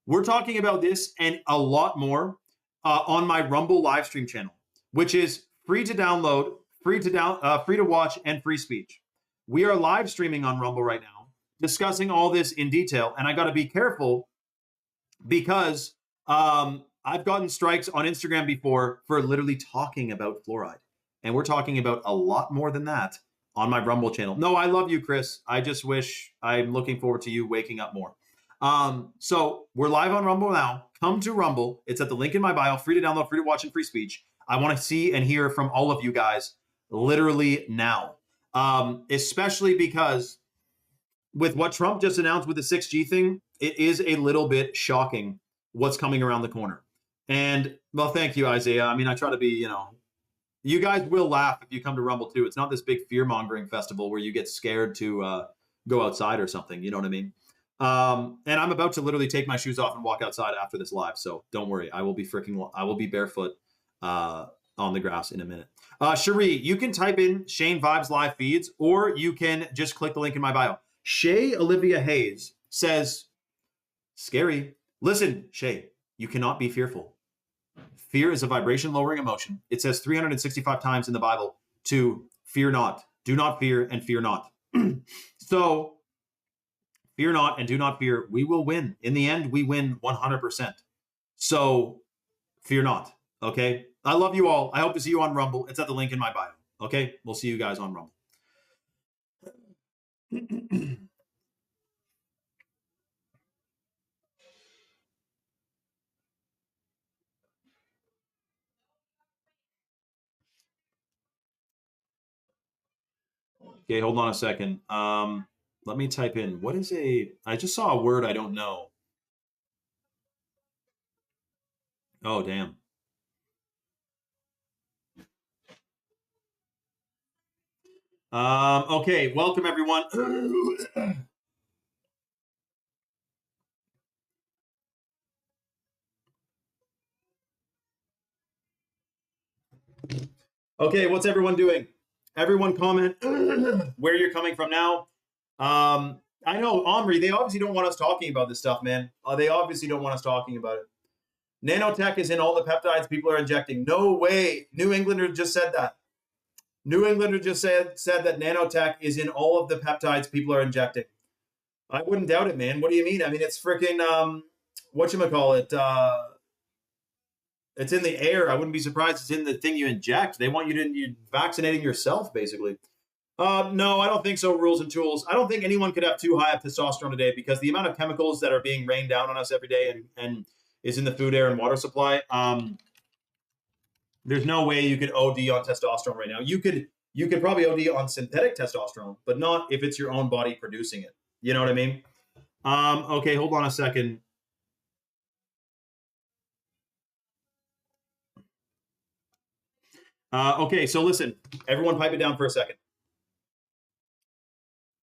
we're talking about this and a lot more on my Rumble live stream channel, which is free to download, free to watch, and free speech. We are live streaming on Rumble right now, discussing all this in detail. And I got to be careful because I've gotten strikes on Instagram before for literally talking about fluoride. And we're talking about a lot more than that on my Rumble channel. No, I love you, Chris. I just wish I'm looking forward to you waking up more. So we're live on Rumble now. Come to Rumble. It's at the link in my bio, free to download, free to watch, and free speech. I want to see and hear from all of you guys literally now. Especially because with what Trump just announced with the 6G thing, it is a little bit shocking what's coming around the corner. And, well, thank you, Isaiah. I mean, I try to be, you guys will laugh if you come to Rumble too. It's not this big fear-mongering festival where you get scared to go outside or something. You know what I mean? And I'm about to literally take my shoes off and walk outside after this live. So don't worry. I will be barefoot on the grass in a minute. Cherie, you can type in Shane Vibes live feeds, or you can just click the link in my bio. Shay Olivia Hayes says, scary. Listen, Shay, you cannot be fearful. Fear is a vibration-lowering emotion. It says 365 times in the Bible to fear not, do not fear, and fear not. So fear not and do not fear. We will win. In the end, we win 100%. So fear not, okay? I love you all. I hope to see you on Rumble. It's at the link in my bio, okay? We'll see you guys on Rumble. Okay, hold on a second. Let me type in, I just saw a word I don't know. Oh, damn. Okay, welcome everyone. Okay, what's everyone doing? Everyone comment where you're coming from now. I know, Omri, they obviously don't want us talking about this stuff, man. They obviously don't want us talking about it. Nanotech is in all the peptides people are injecting. No way. New Englander just said that. New Englander just said that nanotech is in all of the peptides people are injecting. I wouldn't doubt it, man. What do you mean? I mean, it's freaking, whatchamacallit, it's in the air. I wouldn't be surprised it's in the thing you inject. They want you vaccinating yourself, basically. No, I don't think so, Rules and Tools. I don't think anyone could have too high of testosterone today because the amount of chemicals that are being rained down on us every day and is in the food, air, and water supply, there's no way you could OD on testosterone right now. You could probably OD on synthetic testosterone, but not if it's your own body producing it. You know what I mean? Okay, hold on a second. Okay, so listen, everyone pipe it down for a second.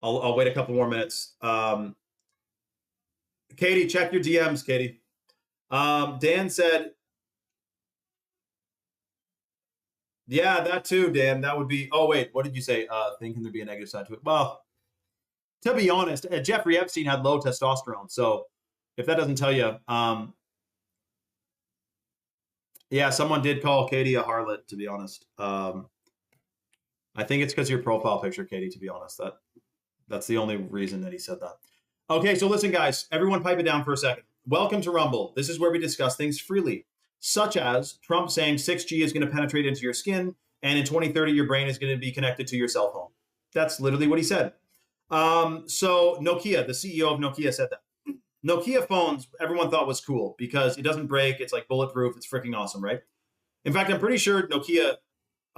I'll wait a couple more minutes. Katie, check your DMs, Katie. Dan said, yeah, that too, Dan. That would be, oh, wait, what did you say? Thinking there'd be a negative side to it. Well, to be honest, Jeffrey Epstein had low testosterone. So if that doesn't tell you, Yeah, someone did call Katie a harlot, to be honest. I think it's because your profile picture, Katie, to be honest. That's the only reason that he said that. Okay, so listen, guys, everyone pipe it down for a second. Welcome to Rumble. This is where we discuss things freely, such as Trump saying 6G is going to penetrate into your skin, and in 2030, your brain is going to be connected to your cell phone. That's literally what he said. So Nokia, the CEO of Nokia, said that. Nokia phones, everyone thought was cool because it doesn't break. It's like bulletproof. It's freaking awesome, right? In fact, I'm pretty sure Nokia,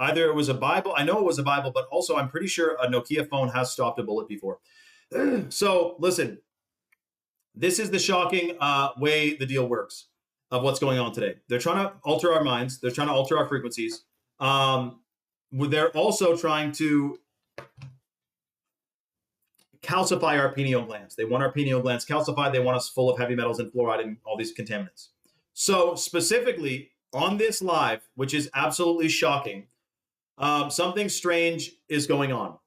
either it was a Bible, I know it was a Bible, but also I'm pretty sure a Nokia phone has stopped a bullet before. So listen, this is the shocking way the deal works of what's going on today. They're trying to alter our minds. They're trying to alter our frequencies. They're also trying to calcify our pineal glands. They want our pineal glands calcified. They want us full of heavy metals and fluoride and all these contaminants. So specifically on this live, which is absolutely shocking, something strange is going on.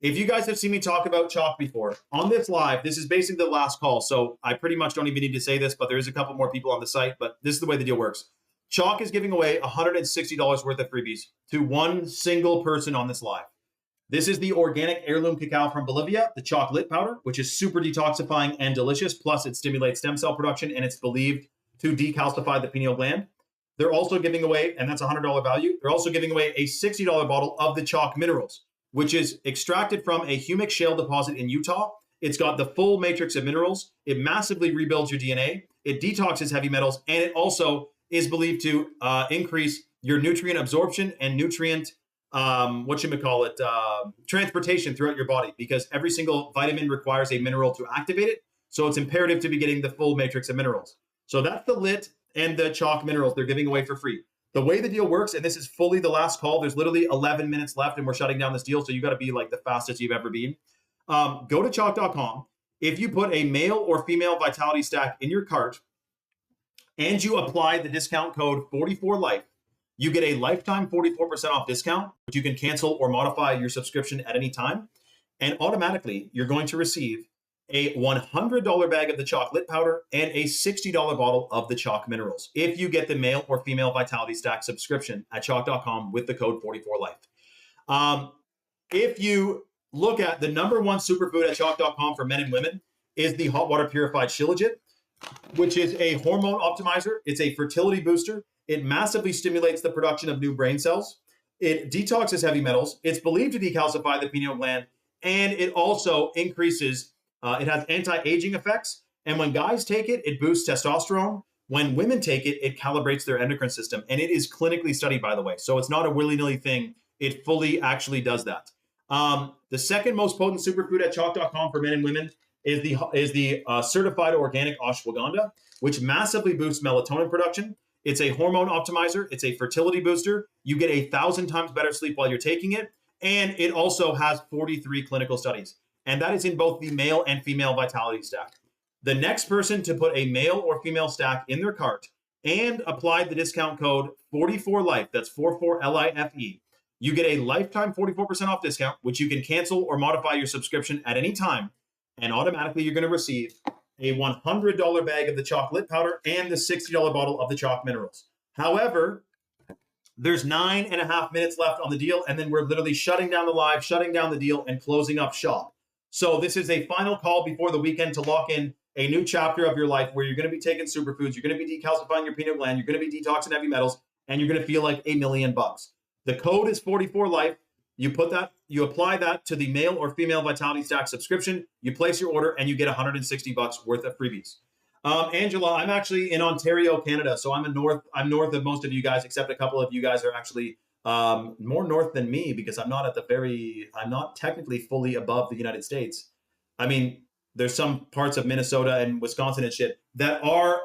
If you guys have seen me talk about chalk before, on this live, this is basically the last call. So I pretty much don't even need to say this, but there is a couple more people on the site, but this is the way the deal works. Chalk is giving away $160 worth of freebies to one single person on this live. This is the organic heirloom cacao from Bolivia, the chocolate powder, which is super detoxifying and delicious. Plus, it stimulates stem cell production, and it's believed to decalcify the pineal gland. They're also giving away, and that's a $100 value, they're also giving away a $60 bottle of the chalk minerals, which is extracted from a humic shale deposit in Utah. It's got the full matrix of minerals. It massively rebuilds your DNA. It detoxes heavy metals, and it also is believed to increase your nutrient absorption and nutrient transportation throughout your body, because every single vitamin requires a mineral to activate it. So it's imperative to be getting the full matrix of minerals. So that's the lit and the chalk minerals they're giving away for free. The way the deal works, and this is fully the last call, there's literally 11 minutes left and we're shutting down this deal. So you got to be like the fastest you've ever been. Go to chalk.com. If you put a male or female vitality stack in your cart and you apply the discount code 44life, you get a lifetime 44% off discount, which you can cancel or modify your subscription at any time. And automatically, you're going to receive a $100 bag of the chocolate powder and a $60 bottle of the chalk minerals if you get the male or female vitality stack subscription at chalk.com with the code 44life. If you look at the #1 superfood at chalk.com for men and women is the hot water purified shilajit, which is a hormone optimizer. It's a fertility booster. It massively stimulates the production of new brain cells. It detoxes heavy metals. It's believed to decalcify the pineal gland. And it also increases, it has anti-aging effects. And when guys take it, it boosts testosterone. When women take it, it calibrates their endocrine system. And it is clinically studied, by the way. So it's not a willy-nilly thing. It fully actually does that. The second most potent superfood at chalk.com for men and women is the certified organic ashwagandha, which massively boosts melatonin production. It's a hormone optimizer. It's a fertility booster. You get 1,000 times better sleep while you're taking it. And it also has 43 clinical studies. And that is in both the male and female vitality stack. The next person to put a male or female stack in their cart and apply the discount code 44life, that's 44LIFE, you get a lifetime 44% off discount, which you can cancel or modify your subscription at any time. And automatically you're going to receive a $100 bag of the chocolate powder and the $60 bottle of the chalk minerals. However, there's 9.5 minutes left on the deal, and then we're literally shutting down the live, shutting down the deal, and closing up shop. So this is a final call before the weekend to lock in a new chapter of your life where you're going to be taking superfoods, you're going to be decalcifying your pineal gland, you're going to be detoxing heavy metals, and you're going to feel like $1 million. The code is 44life. You apply that to the male or female vitality stack subscription, you place your order, and you get $160 worth of freebies. Angela, I'm actually in Ontario, Canada, so I'm north of most of you guys, except a couple of you guys are actually more north than me because I'm not technically fully above the United States. I mean, there's some parts of Minnesota and Wisconsin and shit that are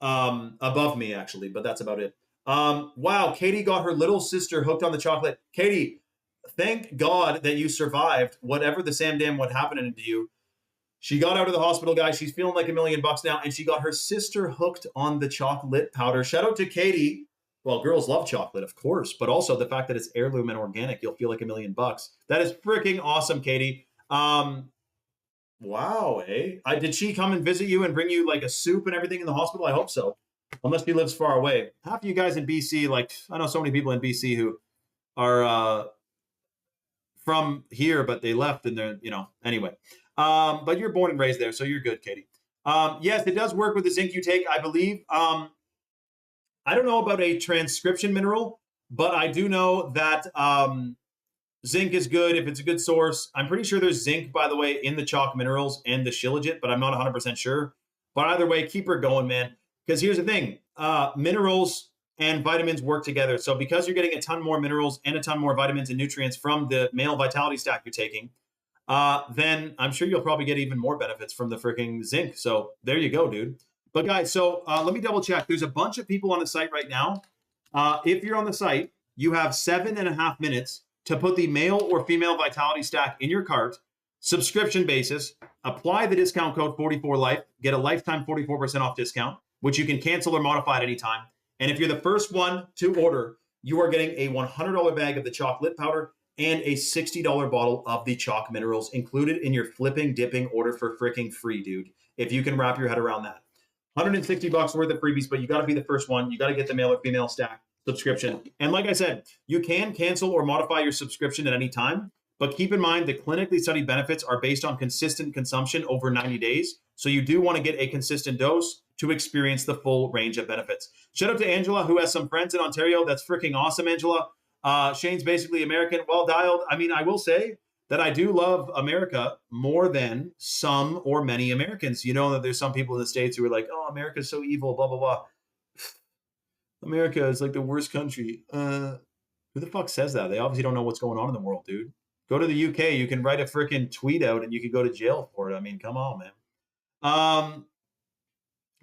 above me actually, but that's about it. Wow, Katie got her little sister hooked on the chocolate. Katie, thank God that you survived whatever the Sam Dam what happened to you. She got out of the hospital, guys. She's feeling like $1 million now, and she got her sister hooked on the chocolate powder. Shout out to Katie. Well, girls love chocolate, of course, but also the fact that it's heirloom and organic, you'll feel like $1 million. That is freaking awesome, Katie. Wow, eh? Did she come and visit you and bring you like a soup and everything in the hospital? I hope so. unless she lives far away. Half of you guys in BC, like I know so many people in BC who are from here, but they left and they're, you know, anyway. But you're born and raised there, so you're good, Katie. Yes, it does work with the zinc you take, I believe. I don't know about a transcription mineral, but I do know that zinc is good if it's a good source. I'm pretty sure there's zinc, by the way, in the chalk minerals and the shilajit, but I'm not 100% sure. But either way, keep her going, man. Because here's the thing, minerals and vitamins work together. So because you're getting a ton more minerals and a ton more vitamins and nutrients from the male vitality stack you're taking, then I'm sure you'll probably get even more benefits from the freaking zinc. So there you go, dude. But guys, so let me double check. There's a bunch of people on the site right now. If you're on the site, you have 7.5 minutes to put the male or female vitality stack in your cart, subscription basis, apply the discount code 44life, get a lifetime 44% off discount, which you can cancel or modify at any time. And if you're the first one to order, you are getting a $100 bag of the chocolate powder and a $60 bottle of the chalk minerals included in your flipping dipping order for freaking free, dude. If you can wrap your head around that. $160 worth of freebies, but you got to be the first one. You got to get the male or female stack subscription. And like I said, you can cancel or modify your subscription at any time, but keep in mind the clinically studied benefits are based on consistent consumption over 90 days. So you do want to get a consistent dose to experience the full range of benefits. Shout out to Angela, who has some friends in Ontario. That's freaking awesome, Angela. Shane's basically American, well dialed. I mean, I will say that I do love America more than some or many Americans. You know that there's some people in the States who are like, oh, America's so evil, blah, blah, blah. America is like the worst country. Who the fuck says that? They obviously don't know what's going on in the world, dude. Go to the UK. You can write a freaking tweet out and you could go to jail for it. I mean, come on, man.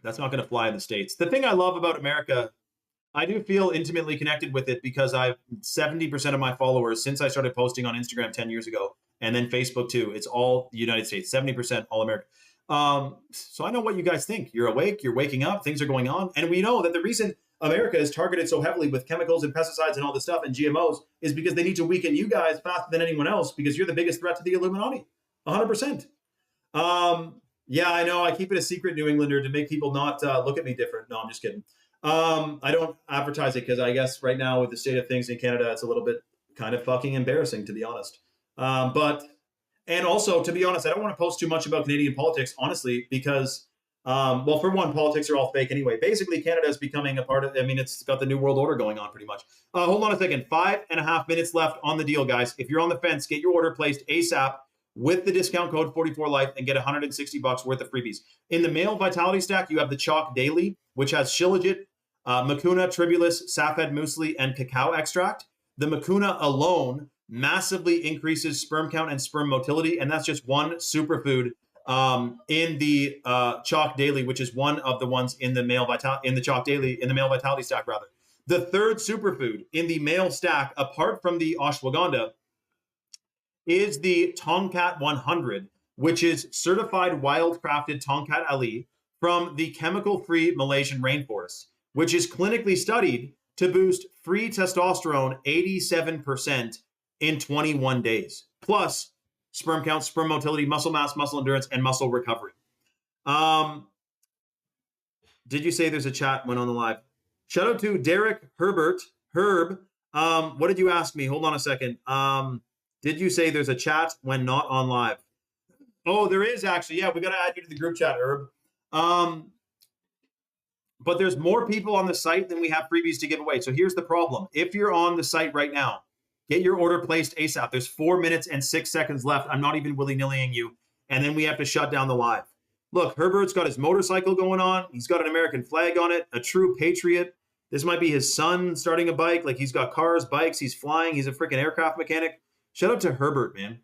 That's not going to fly in the States. The thing I love about America, I do feel intimately connected with it because I've 70% of my followers since I started posting on Instagram 10 years ago, and then Facebook too. It's all the United States, 70% all America. So I know what you guys think. You're awake, you're waking up, things are going on. And we know that the reason America is targeted so heavily with chemicals and pesticides and all this stuff and GMOs is because they need to weaken you guys faster than anyone else because you're the biggest threat to the Illuminati, 100%. Yeah, I know. I keep it a secret, New Englander, to make people not look at me different. No, I'm just kidding. I don't advertise it because I guess right now with the state of things in Canada, it's a little bit kind of fucking embarrassing, to be honest. And also, to be honest, I don't want to post too much about Canadian politics, honestly, because, well, for one, politics are all fake anyway. Basically, Canada is becoming a part of, I mean, it's got the New World Order going on pretty much. Hold on a second. 5.5 minutes left on the deal, guys. If you're on the fence, get your order placed ASAP with the discount code 44life and get $160 worth of freebies. In the male vitality stack, you have the Chalk Daily, which has shilajit, mucuna, tribulus, saffed muesli, and cacao extract. The mucuna alone massively increases sperm count and sperm motility, and that's just one superfood in the Chalk Daily, which is one of the ones in the male Chalk Daily, in the male vitality stack rather. The third superfood in the male stack, apart from the ashwagandha, is the Tongkat 100, which is certified wild-crafted Tongkat Ali from the chemical-free Malaysian rainforests, which is clinically studied to boost free testosterone 87% in 21 days, plus sperm count, sperm motility, muscle mass, muscle endurance, and muscle recovery. Did you say there's a chat went on the live? Shout out to Derek Herb. What did you ask me? Hold on a second. Did you say there's a chat when not on live? Oh, there is actually. Yeah, we got to add you to the group chat, Herb. But there's more people on the site than we have freebies to give away. So here's the problem. If you're on the site right now, get your order placed ASAP. There's 4 minutes and 6 seconds left. I'm not even willy-nillying you. And then we have to shut down the live. Look, Herbert's got his motorcycle going on. He's got an American flag on it, a true patriot. This might be his son starting a bike. Like, he's got cars, bikes, he's flying. He's a freaking aircraft mechanic. Shout out to Herbert, man.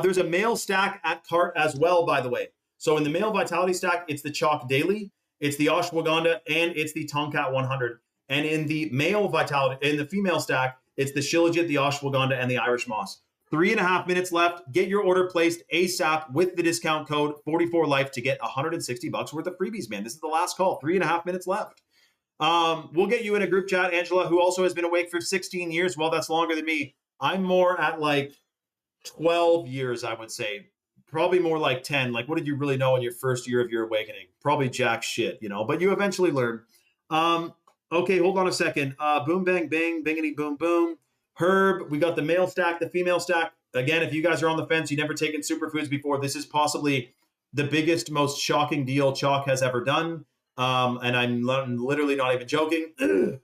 There's a male stack at cart as well, by the way. So in the male vitality stack, it's the Chalk Daily, it's the ashwagandha, and it's the Tongkat 100. And in the male vitality, in the female stack, it's the shilajit, the ashwagandha, and the Irish moss. 3.5 minutes left. Get your order placed ASAP with the discount code 44life to get $160 worth of freebies, man. This is the last call. 3.5 minutes left. We'll get you in a group chat, Angela, who also has been awake for 16 years. Well, that's longer than me. I'm more at like 12 years, I would say. Probably more like 10. Like, what did you really know in your first year of your awakening? Probably jack shit, you know, but you eventually learn. Okay, hold on a second. Boom, bang, bang, bingity, boom, boom. Herb, we got the male stack, the female stack. Again, if you guys are on the fence, you've never taken superfoods before, this is possibly the biggest, most shocking deal Chalk has ever done. And I'm literally not even joking.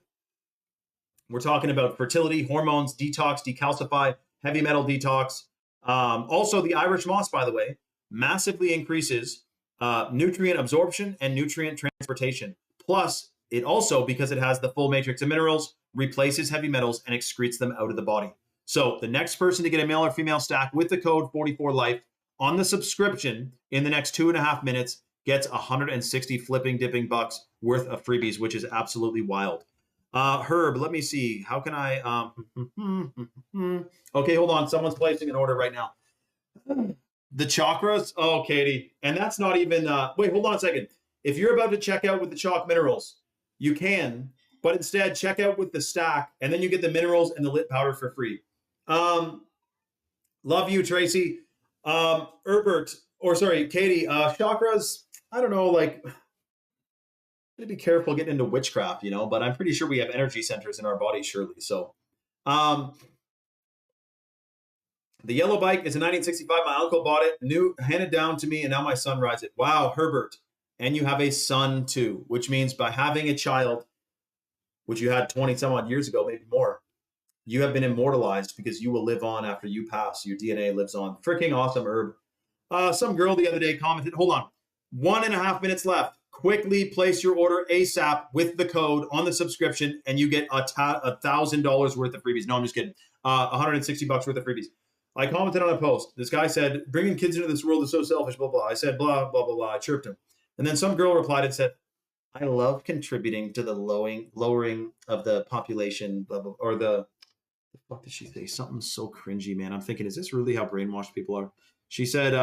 We're talking about fertility, hormones, detox, decalcify, heavy metal detox. Also, the Irish moss, by the way, massively increases nutrient absorption and nutrient transportation. Plus, it also, because it has the full matrix of minerals, replaces heavy metals and excretes them out of the body. So the next person to get a male or female stack with the code 44life on the subscription in the next 2.5 minutes gets 160 flipping dipping bucks worth of freebies, which is absolutely wild. Herb, let me see. How can I? Okay, hold on. Someone's placing an order right now. The chakras. Oh, Katie, and that's not even. Wait, hold on a second. If you're about to check out with the chalk minerals, you can, but instead check out with the stack, and then you get the minerals and the lit powder for free. Love you, Tracy. Herbert, or sorry, Katie. Chakras. I don't know, like. To be careful getting into witchcraft, you know, but I'm pretty sure we have energy centers in our body, surely. So, the yellow bike is a 1965. My uncle bought it, handed down to me, and now my son rides it. Wow, Herbert. And you have a son too, which means by having a child, which you had 20 some odd years ago, maybe more, you have been immortalized because you will live on after you pass. Your DNA lives on. Freaking awesome, Herb. Some girl the other day commented, hold on, 1.5 minutes left. Quickly place your order ASAP with the code on the subscription, and you get $1,000 worth of freebies. No, I'm just kidding. 160 bucks worth of freebies. I commented on a post. This guy said, bringing kids into this world is so selfish, blah, blah. I said, blah, blah, blah, blah. I chirped him. And then some girl replied and said, I love contributing to the lowering of the population, blah, blah, or the fuck did she say? Something so cringy, man. I'm thinking, is this really how brainwashed people are? She said,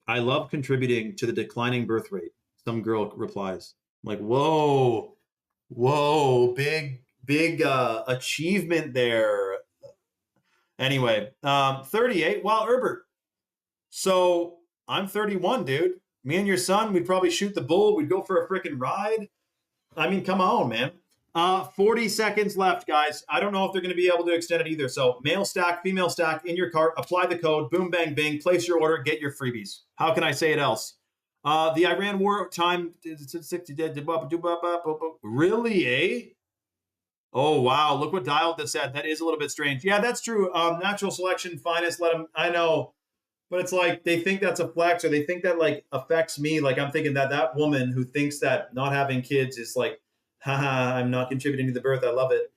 I love contributing to the declining birth rate. Some girl replies. I'm like, whoa, big achievement there. Anyway, 38. Wow, Herbert. So I'm 31, dude. Me and your son, we'd probably shoot the bull. We'd go for a freaking ride. I mean, come on, man. 40 seconds left, guys. I don't know if they're going to be able to extend it either. So male stack, female stack in your cart. Apply the code. Boom, bang, bing. Place your order. Get your freebies. How can I say it else? The Iran war time. Really, eh? Oh, wow. Look what Dial just said. That is a little bit strange. Yeah, that's true. Natural selection, finest. Let them. I know. But it's like they think that's a flex, or they think that like affects me. Like I'm thinking that woman who thinks that not having kids is like, haha, I'm not contributing to the birth. I love it.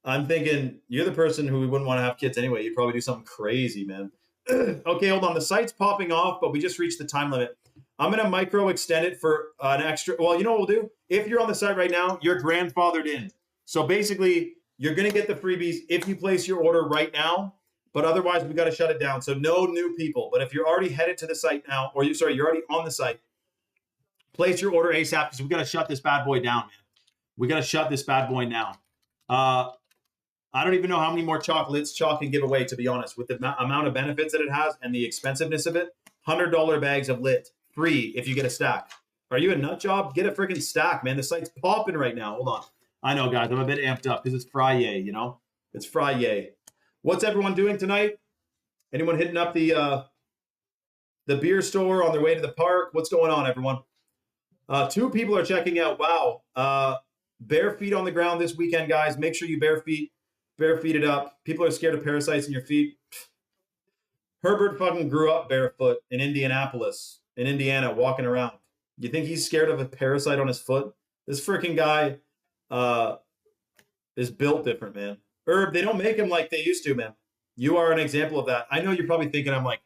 I'm thinking you're the person who wouldn't want to have kids anyway. You'd probably do something crazy, man. Okay, hold on. The site's popping off, but we just reached the time limit. I'm going to micro extend it for an extra. Well, you know what we'll do? If you're on the site right now, you're grandfathered in. So basically, you're going to get the freebies if you place your order right now. But otherwise, we got to shut it down. So no new people. But if you're already headed to the site now, or you're already on the site, place your order ASAP because we got to shut this bad boy down, man. We got to shut this bad boy down. I don't even know how many more chocolates Chalk can give away, to be honest, with the amount of benefits that it has and the expensiveness of it. $100 bags of lit, free if you get a stack. Are you a nut job? Get a freaking stack, man. The site's popping right now. Hold on. I know, guys. I'm a bit amped up because it's Friday, you know? It's Friday. What's everyone doing tonight? Anyone hitting up the beer store on their way to the park? What's going on, everyone? 2 people are checking out. Wow. Bare feet on the ground this weekend, guys. Make sure you bare feet it up. People are scared of parasites in your feet. Herbert fucking grew up barefoot in Indianapolis, in Indiana, walking around. You think he's scared of a parasite on his foot? This freaking guy is built different, man. Herb, they don't make him like they used to, man. You are an example of that. I know you're probably thinking I'm like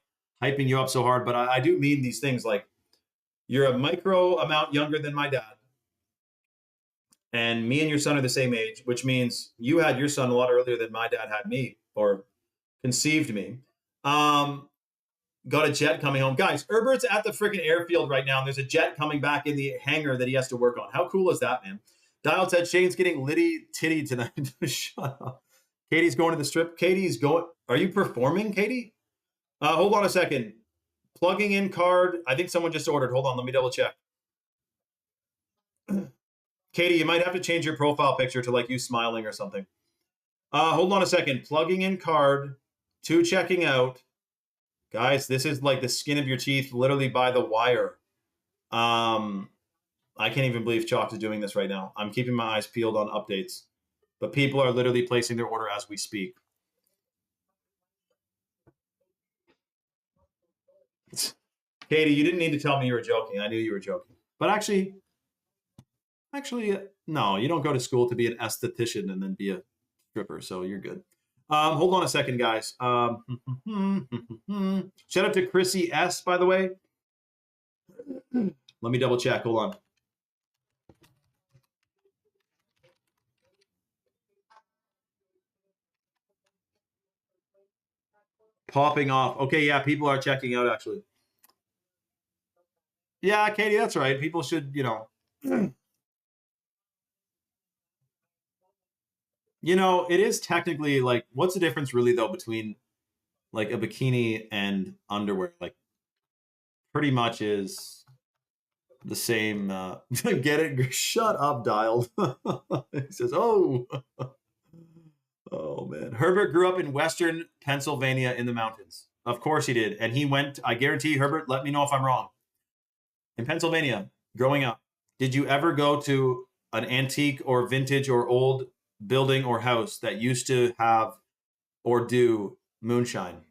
hyping you up so hard, but I do mean these things. Like, you're a micro amount younger than my dad. And me and your son are the same age, which means you had your son a lot earlier than my dad had me, or conceived me. Got a jet coming home. Guys, Herbert's at the freaking airfield right now, and there's a jet coming back in the hangar that he has to work on. How cool is that, man? Dial said Shane's getting litty titty tonight. Shut up. Katie's going to the strip. Katie's going. Are you performing, Katie? Hold on a second. Plugging in card. I think someone just ordered. Hold on. Let me double check. Katie, you might have to change your profile picture to like you smiling or something. Hold on a second. Plugging in card, 2 checking out. Guys, this is like the skin of your teeth, literally by the wire. I can't even believe Chalk is doing this right now. I'm keeping my eyes peeled on updates, but people are literally placing their order as we speak. Katie, you didn't need to tell me you were joking. I knew you were joking. But actually, no, you don't go to school to be an esthetician and then be a stripper, so you're good. Hold on a second, guys. Shout out to Chrissy S, by the way. Let me double check. Hold on. Popping off. Okay, yeah, people are checking out, actually. Yeah, Katie, that's right. People should, you know. You know, it is technically like, what's the difference really, though, between like a bikini and underwear? Like, pretty much is the same. Get it? Shut up, dialed. He says, oh. Oh, man. Herbert grew up in Western Pennsylvania in the mountains. Of course he did. And he went, I guarantee, Herbert, let me know if I'm wrong. In Pennsylvania, growing up, did you ever go to an antique or vintage or old building or house that used to have or do moonshine?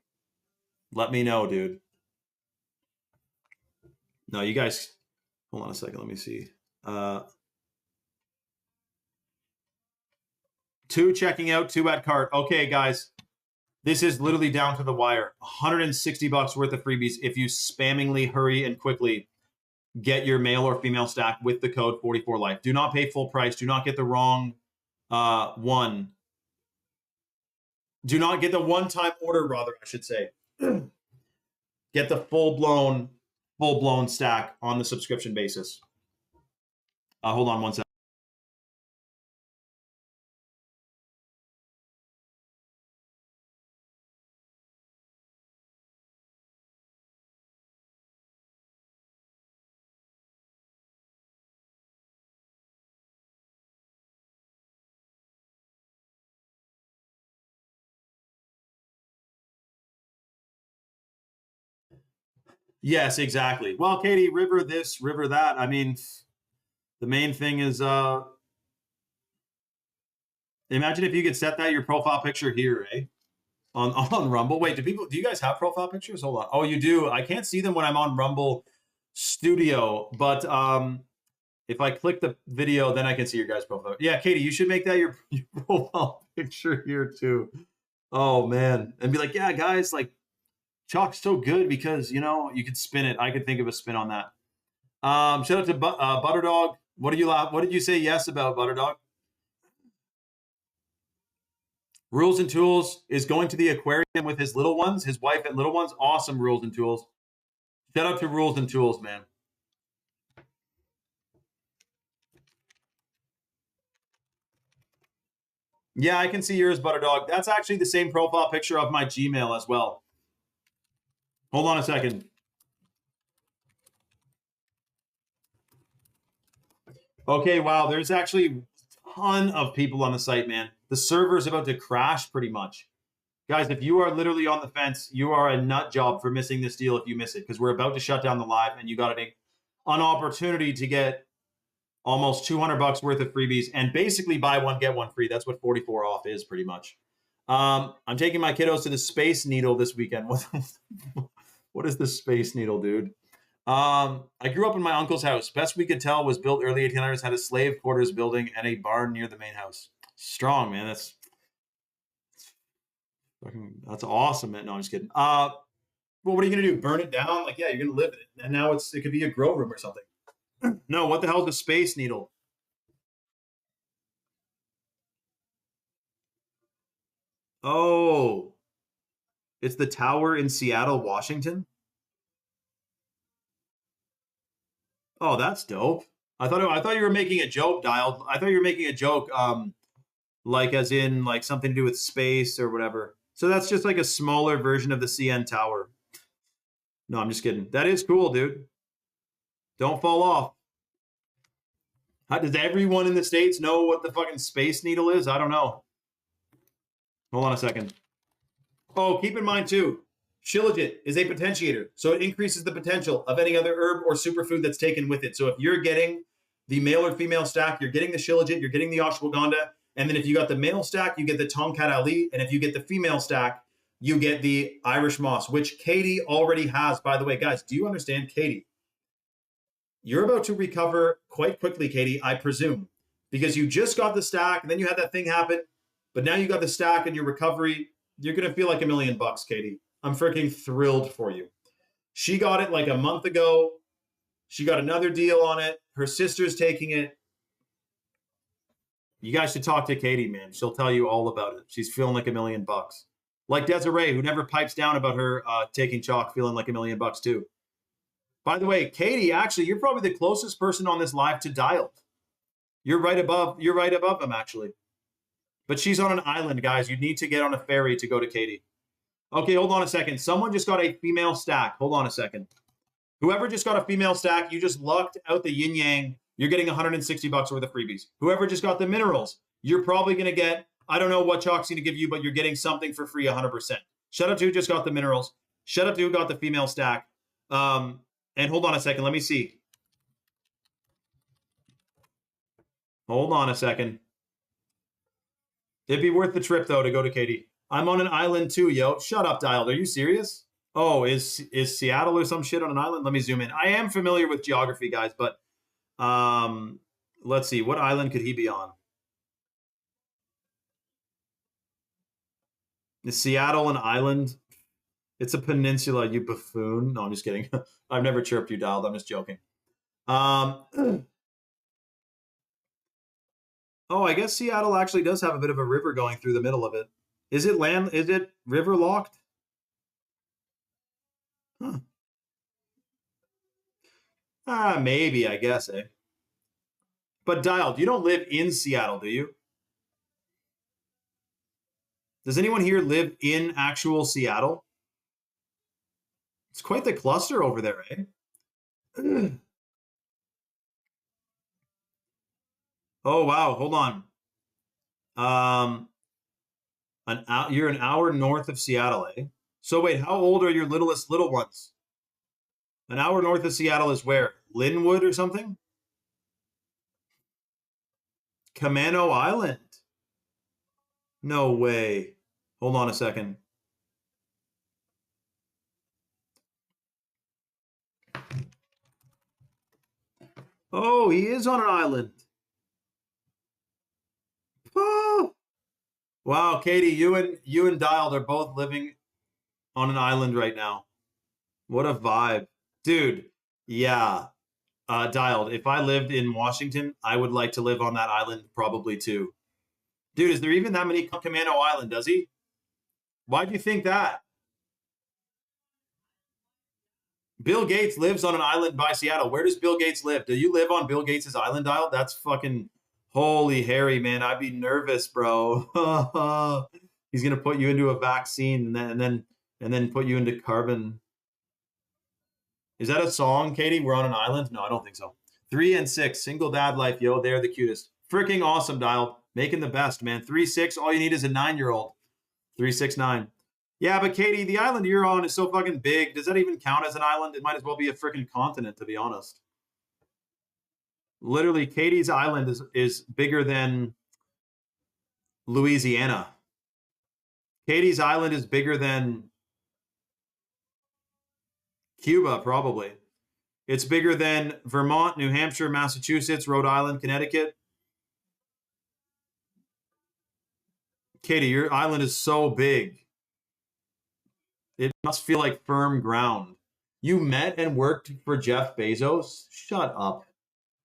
Let me know, dude. No, you guys, hold on a second. Let me see. 2 checking out, 2 at cart. Okay, guys, this is literally down to the wire. $160 worth of freebies if you spammingly hurry and quickly get your male or female stack with the code 44life. Do not pay full price. Do not get the wrong one. Do not get the one-time order, rather, I should say. Get the full-blown stack on the subscription basis. Hold on one second. Yes, exactly. Well, Katie, river this, river that. I mean, the main thing is, imagine if you could set that your profile picture here, eh? On Rumble. Wait, do you guys have profile pictures? Hold on. Oh, you do. I can't see them when I'm on Rumble Studio, but if I click the video, then I can see your guys' profile. Yeah, Katie, you should make that your profile picture here too. Oh man, and be like, yeah, guys, like Chalk's so good because you know you could spin it. I could think of a spin on that. Shout out to Butterdog. What did you say yes about, Butterdog? Rules and Tools is going to the aquarium with his little ones, his wife and little ones. Awesome, Rules and Tools. Shout out to Rules and Tools, man. Yeah, I can see yours, Butterdog. That's actually the same profile picture of my Gmail as well. Hold on a second. Okay, wow, there's actually a ton of people on the site, man. The server is about to crash pretty much. Guys, if you are literally on the fence, you are a nut job for missing this deal if you miss it, because we're about to shut down the live and you got an opportunity to get almost $200 worth of freebies and basically buy one, get one free. That's what 44 off is pretty much. I'm taking my kiddos to the Space Needle this weekend. What is the Space Needle, dude? I grew up in my uncle's house. Best we could tell was built early 1800s, had a slave quarters building and a barn near the main house. Strong, man. That's awesome, man. No, I'm just kidding. Well, what are you gonna do? Burn it down? Like, yeah, you're gonna live in it. And now it could be a grow room or something. No, what the hell is a Space Needle? Oh, it's the tower in Seattle, Washington. Oh, that's dope. I thought you were making a joke, Dialed. I thought you were making a joke, like as in like something to do with space or whatever. So that's just like a smaller version of the CN Tower. No, I'm just kidding. That is cool, dude. Don't fall off. Does everyone in the States know what the fucking Space Needle is? I don't know. Hold on a second. Oh, keep in mind too, Shilajit is a potentiator, so it increases the potential of any other herb or superfood that's taken with it. So if you're getting the male or female stack, you're getting the Shilajit, you're getting the ashwagandha, and then if you got the male stack, you get the Tongkat Ali, and if you get the female stack, you get the Irish Moss, which Katie already has. By the way, guys, do you understand, Katie? You're about to recover quite quickly, Katie, I presume, because you just got the stack, and then you had that thing happen, but now you got the stack and your recovery. You're going to feel like $1 million, Katie. I'm freaking thrilled for you. She got it like a month ago. She got another deal on it. Her sister's taking it. You guys should talk to Katie, man. She'll tell you all about it. She's feeling like $1 million. Like Desiree, who never pipes down about her taking chalk, feeling like $1 million too. By the way, Katie, actually, you're probably the closest person on this live to Dialed. You're right above them, actually. But she's on an island, guys. You need to get on a ferry to go to Katie. Okay, hold on a second. Someone just got a female stack. Hold on a second. Whoever just got a female stack, you just lucked out the yin yang. You're getting $160 worth of freebies. Whoever just got the minerals, you're probably going to get, I don't know what chalk's going to give you, but you're getting something for free 100%. Shout out to who just got the minerals. Shout out to who got the female stack. And hold on a second. Let me see. Hold on a second. It'd be worth the trip, though, to go to Katie. I'm on an island, too, yo. Shut up, Dialed. Are you serious? Oh, is Seattle or some shit on an island? Let me zoom in. I am familiar with geography, guys, but let's see. What island could he be on? Is Seattle an island? It's a peninsula, you buffoon. No, I'm just kidding. I've never chirped you, Dialed. I'm just joking. Oh, I guess Seattle actually does have a bit of a river going through the middle of it. Is it river locked? Huh. Maybe, I guess, eh? But Dialed, you don't live in Seattle, do you? Does anyone here live in actual Seattle? It's quite the cluster over there, eh? Oh, wow. Hold on. You're an hour north of Seattle, eh? So wait, how old are your little ones? An hour north of Seattle is where? Linwood or something? Camano Island. No way. Hold on a second. Oh, he is on an island. Oh. Wow, Katie, you and Dialed are both living on an island right now. What a vibe. Dude, yeah. Dialed, if I lived in Washington, I would like to live on that island probably too. Dude, is there even that many Camano Island, does he? Why do you think that? Bill Gates lives on an island by Seattle. Where does Bill Gates live? Do you live on Bill Gates' island, Dial? That's fucking holy Harry, man. I'd be nervous, bro. He's gonna put you into a vaccine and then put you into carbon. Is that a song, Katie? We're on an island? No, I don't think so. 3 and 6, single dad life, yo. They're the cutest. Freaking awesome, Dial. Making the best, man. 3-6. All you need is a 9-year-old. 369. Yeah, but Katie, the island you're on is so fucking big. Does that even count as an island? It might as well be a freaking continent, to be honest. Literally, Katie's island is bigger than Louisiana. Katie's island is bigger than Cuba, probably. It's bigger than Vermont, New Hampshire, Massachusetts, Rhode Island, Connecticut. Katie, your island is so big. It must feel like firm ground. You met and worked for Jeff Bezos? Shut up.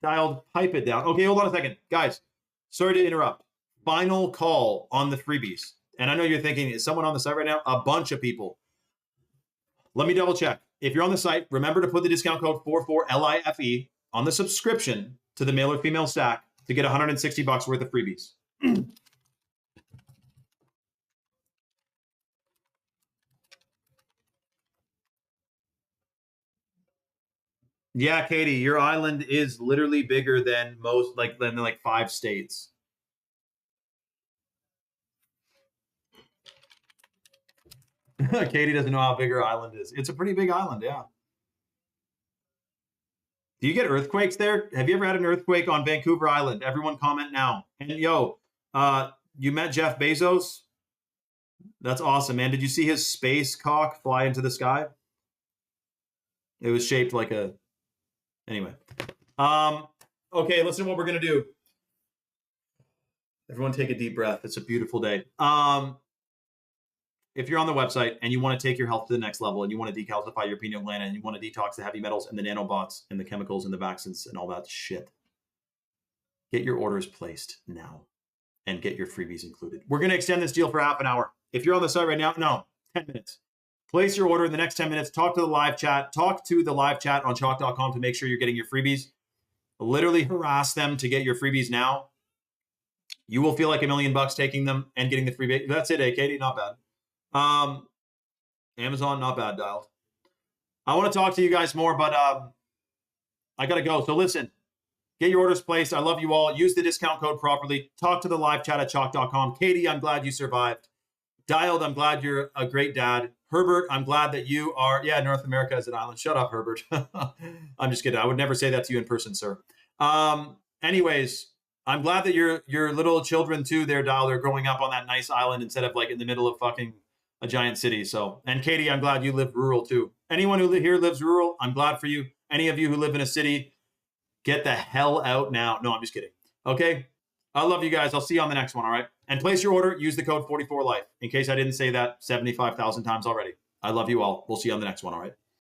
Dialed, pipe it down. Okay, hold on a second. Guys, sorry to interrupt. Final call on the freebies. And I know you're thinking, is someone on the site right now? A bunch of people. Let me double check. If you're on the site, remember to put the discount code 44LIFE on the subscription to the male or female stack to get $160 worth of freebies. Yeah, Katie, your island is literally bigger than most, than like 5 states. Katie doesn't know how big her island is. It's a pretty big island, yeah. Do you get earthquakes there? Have you ever had an earthquake on Vancouver Island? Everyone comment now. And yo, you met Jeff Bezos? That's awesome, man. Did you see his space cock fly into the sky? It was shaped like a... Anyway. Okay, listen to what we're going to do. Everyone take a deep breath. It's a beautiful day. If you're on the website and you want to take your health to the next level and you want to decalcify your pineal gland and you want to detox the heavy metals and the nanobots and the chemicals and the vaccines and all that shit, get your orders placed now and get your freebies included. We're going to extend this deal for half an hour. If you're on the site right now, no, 10 minutes. Place your order in the next 10 minutes. Talk to the live chat. Talk to the live chat on chalk.com to make sure you're getting your freebies. Literally harass them to get your freebies now. You will feel like $1 million taking them and getting the freebie. That's it, Katie? Not bad. Amazon, not bad, dialed. I want to talk to you guys more, but I got to go. So listen, get your orders placed. I love you all. Use the discount code properly. Talk to the live chat at chalk.com. Katie, I'm glad you survived. Dialed, I'm glad you're a great dad. Herbert, I'm glad that you are, yeah, North America is an island. Shut up, Herbert. I'm just kidding. I would never say that to you in person, sir. Anyways, I'm glad that your little children too, they're growing up on that nice island instead of like in the middle of fucking a giant city. So, and Katie, I'm glad you live rural too. Anyone who here lives rural, I'm glad for you. Any of you who live in a city, get the hell out now. No, I'm just kidding. Okay. I love you guys. I'll see you on the next one. All right. And place your order. Use the code 44life in case I didn't say that 75,000 times already. I love you all. We'll see you on the next one. All right.